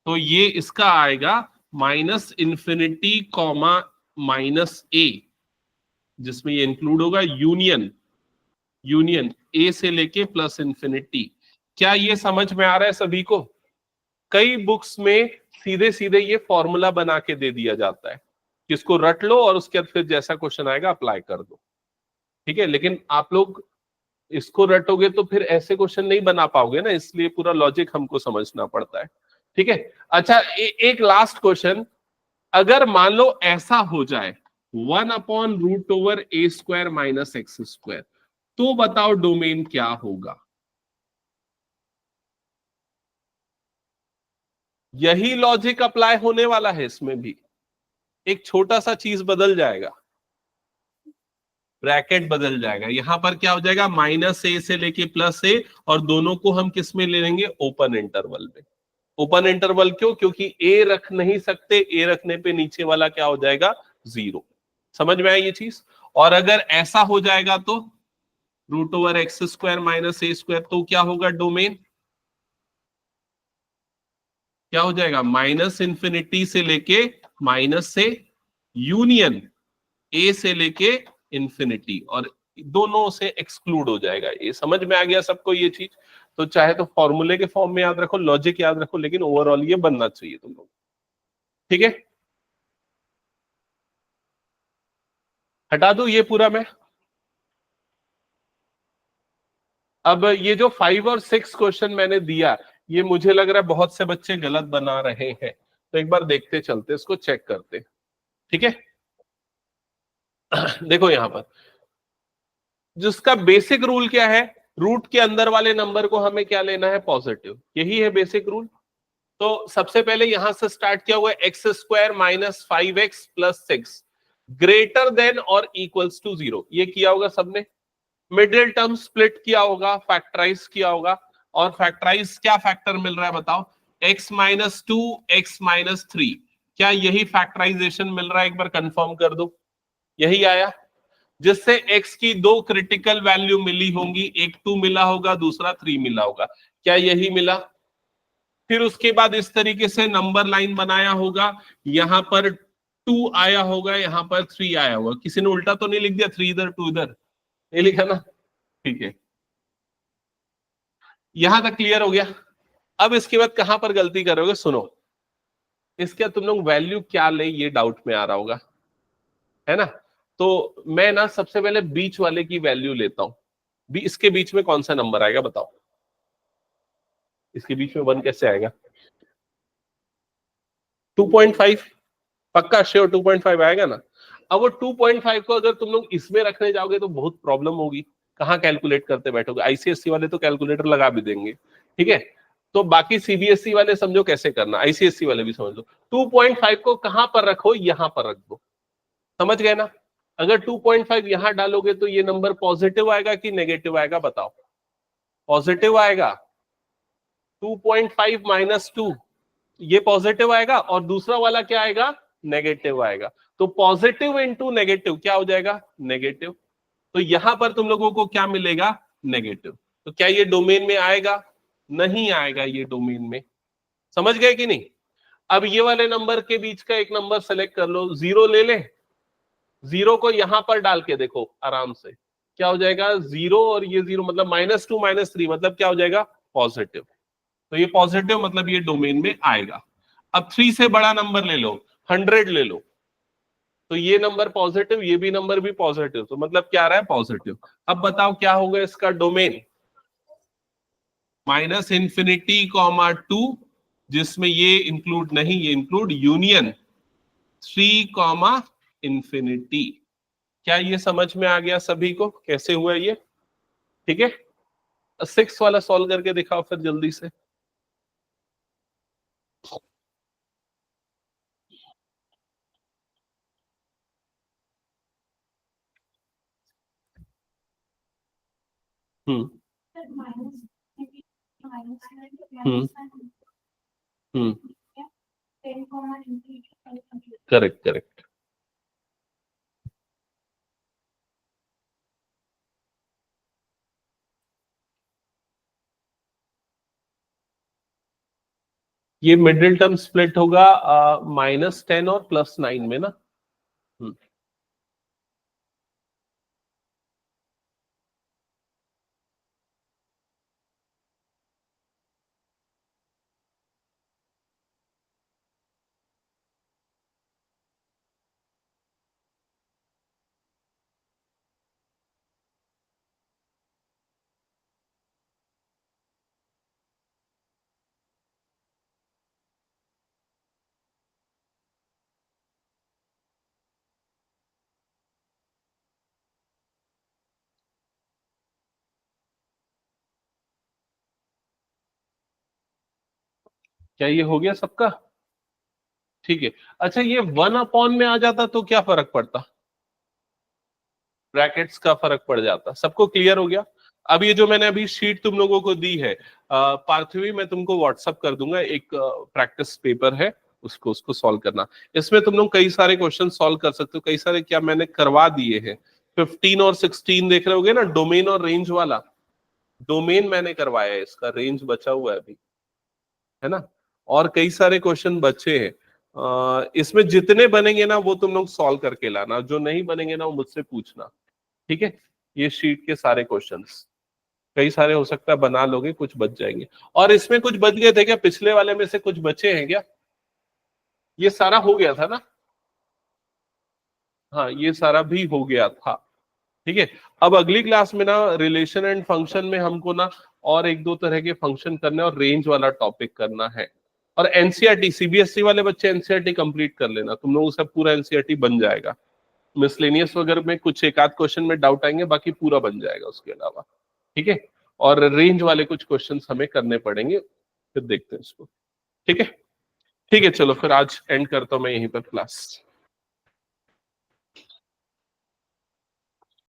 तो ये इसका आएगा -∞, -a, जिसमें ये इंक्लूड होगा यूनियन a से लेके +∞। क्या ये समझ में आ रहा है सभी को। कई बुक्स में सीधे सीधे ये फॉर्मूला बना के दे दिया जाता है, किसको रट लो और उसके बाद फिर जैसा क्वेश्चन आएगा अप्लाई कर दो, ठीक है। लेकिन आप लोग इसको रटोगे तो फिर ऐसे क्वेश्चन नहीं बना पाओगे ना, इसलिए पूरा लॉजिक हमको समझना पड़ता है, ठीक है। अच्छा एक लास्ट क्वेश्चन, अगर मान लो ऐसा हो जाए 1/√a² - x², तो बताओ डोमेन क्या होगा। यही लॉजिक अप्लाई होने वाला है इसमें भी, एक छोटा सा चीज बदल जाएगा, ब्रैकेट बदल जाएगा। यहां पर क्या हो जाएगा, -a से लेके +a, और दोनों को हम किस में ले लेंगे, ओपन इंटरवल में। ओपन इंटरवल क्यों, क्योंकि a रख नहीं सकते, a रखने पे नीचे वाला क्या हो जाएगा, 0। समझ में आई ये चीज। और अगर ऐसा हो जाएगा तो √x² - a², तो क्या होगा डोमेन, क्या हो जाएगा, -∞ से लेके माइनस से यूनियन a से लेके इंफिनिटी, और दोनों से एक्सक्लूड हो जाएगा। ये समझ में आ गया सबको ये चीज। तो चाहे तो फॉर्मूले के फॉर्म में याद रखो, लॉजिक याद रखो, लेकिन ओवरऑल ये बनना चाहिए तुम लोग, ठीक है। हटा दो ये पूरा मैं। अब ये जो 5 और 6 क्वेश्चन मैंने दिया, ये मुझे लग रहा है बहुत से बच्चे गलत बना रहे हैं, तो एक बार देखते चलते, इसको चेक करते, ठीक है। देखो यहां पर जिसका बेसिक रूल क्या है, रूट के अंदर वाले नंबर को हमें क्या लेना है, पॉजिटिव, यही है बेसिक रूल। तो सबसे पहले यहां से स्टार्ट किया हुआ है, x² - 5x + 6 ग्रेटर देन और इक्वल्स टू 0, ये किया होगा सबने। मिडिल टर्म स्प्लिट किया होगा, फैक्टराइज किया होगा, और फैक्टराइज क्या फैक्टर मिल रहा है बताओ, x - 2 x - 3, क्या यही फैक्टराइजेशन मिल रहा है, एक बार कंफर्म कर दो। यही आया, जिससे x की 2 क्रिटिकल वैल्यू मिली होंगी, एक 2 मिला होगा, दूसरा 3 मिला होगा, क्या यही मिला। फिर उसके बाद इस तरीके से नंबर लाइन बनाया होगा, यहां पर 2 आया होगा, यहां पर 3 आया होगा। किसी ने उल्टा तो नहीं लिख दिया, 3 इधर 2 इधर, ये लिखा ना, ठीक है। यहां तक क्लियर हो गया। अब इसके बाद कहां पर गलती करोगे, सुनो, इसके तुम लोग वैल्यू क्या ले, ये डाउट में आ रहा होगा, है ना। तो मैं ना सबसे पहले बीच वाले की वैल्यू लेता हूं, इसके बीच में कौन सा नंबर आएगा बताओ, इसके बीच में 1 कैसे आएगा, 2.5, पक्का श्योर 2.5 आएगा ना। अब वो 2.5 को अगर तुम लोग इसमें रखने जाओगे तो बहुत प्रॉब्लम होगी, कहाँ कैलकुलेट करते बैठोगे। आईसीएससी वाले तो कैलकुलेटर लगा भी देंगे, ठीक है। तो बाकी सीबीएसई वाले समझो कैसे करना, आईसीएससी वाले भी समझ लो। 2.5 को कहां पर रखो, यहां पर रख दो, समझ गए ना। अगर 2.5 यहां डालोगे तो ये नंबर पॉजिटिव आएगा कि नेगेटिव आएगा बताओ, पॉजिटिव आएगा। 2.5 - 2 ये पॉजिटिव आएगा, और दूसरा वाला क्या आएगा, नेगेटिव आएगा। तो पॉजिटिव इंटू नेगेटिव क्या हो जाएगा, नेगेटिव। तो यहां पर तुम लोगों को क्या मिलेगा, नेगेटिव। तो क्या ये डोमेन में आएगा, नहीं आएगा ये डोमेन में, समझ गए कि नहीं। अब ये वाले नंबर के बीच का एक नंबर सेलेक्ट कर लो, 0 ले ले, 0 को यहां पर डाल के देखो आराम से, क्या हो जाएगा 0 और ये 0 मतलब -2 -3 मतलब क्या हो जाएगा, पॉजिटिव। तो ये पॉजिटिव मतलब ये डोमेन में आएगा। अब 3 से बड़ा नंबर ले लो, 100 ले लो, तो ये नंबर पॉजिटिव, ये भी नंबर भी पॉजिटिव, तो मतलब क्या आ रहा है, पॉजिटिव। अब बताओ क्या होगा इसका डोमेन, -∞, 2, जिसमें ये इंक्लूड नहीं, ये इंक्लूड यूनियन 3, ∞। क्या ये समझ में आ गया सभी को, कैसे हुआ ये, ठीक है। 6 वाला सॉल्व करके दिखाओ फिर जल्दी से। हम्म हम्म हम्म करेक्ट करेक्ट। ये मिडिल टर्म स्प्लिट होगा -10 और +9 में ना। हम्म क्या ये हो गया सबका, ठीक है। अच्छा ये 1 में आ जाता तो क्या फर्क पड़ता, ब्रैकेट्स का फर्क पड़ जाता, सबको क्लियर हो गया। अब ये जो मैंने अभी शीट तुम लोगों को दी है पार्थिवी, मैं तुमको व्हाट्सअप कर दूंगा, एक प्रैक्टिस पेपर है, उसको सॉल्व करना। इसमें तुम लोग कई सारे क्वेश्चन सॉल्व कर सकते हो, कई सारे क्या मैंने करवा दिए हैं। 15 और 16 देख रहे होगे ना, डोमेन और रेंज वाला, डोमेन मैंने करवाया है, इसका रेंज बचा हुआ है अभी, है ना। और कई सारे क्वेश्चन बचे हैं, इसमें जितने बनेंगे ना वो तुम लोग सॉल्व करके लाना, जो नहीं बनेंगे ना वो मुझसे पूछना, ठीक है। ये शीट के सारे क्वेश्चंस, कई सारे हो सकता है बना लोगे, कुछ बच जाएंगे। और इसमें कुछ बच गए थे क्या, पिछले वाले में से कुछ बचे हैं क्या, ये सारा हो गया था ना, हाँ ये सारा भी हो गया था, ठीक है। अब अगली क्लास में ना रिलेशन एंड फंक्शन में हमको ना और एक दो तरह के फंक्शन करने और रेंज वाला टॉपिक करना है। और एनसीईआरटी सीबीएसई वाले बच्चे एनसीईआरटी कंप्लीट कर लेना, तुम लोगों से पूरा एनसीईआरटी बन जाएगा। मिसलेनियस वगैरह में कुछ एक आध क्वेश्चन में डाउट आएंगे, बाकी पूरा बन जाएगा उसके अलावा, ठीक है। और रेंज वाले कुछ क्वेश्चंस हमें करने पड़ेंगे, फिर देखते हैं इसको, ठीक है। ठीक है चलो फिर आज एंड करता हूं मैं यहीं पर क्लास।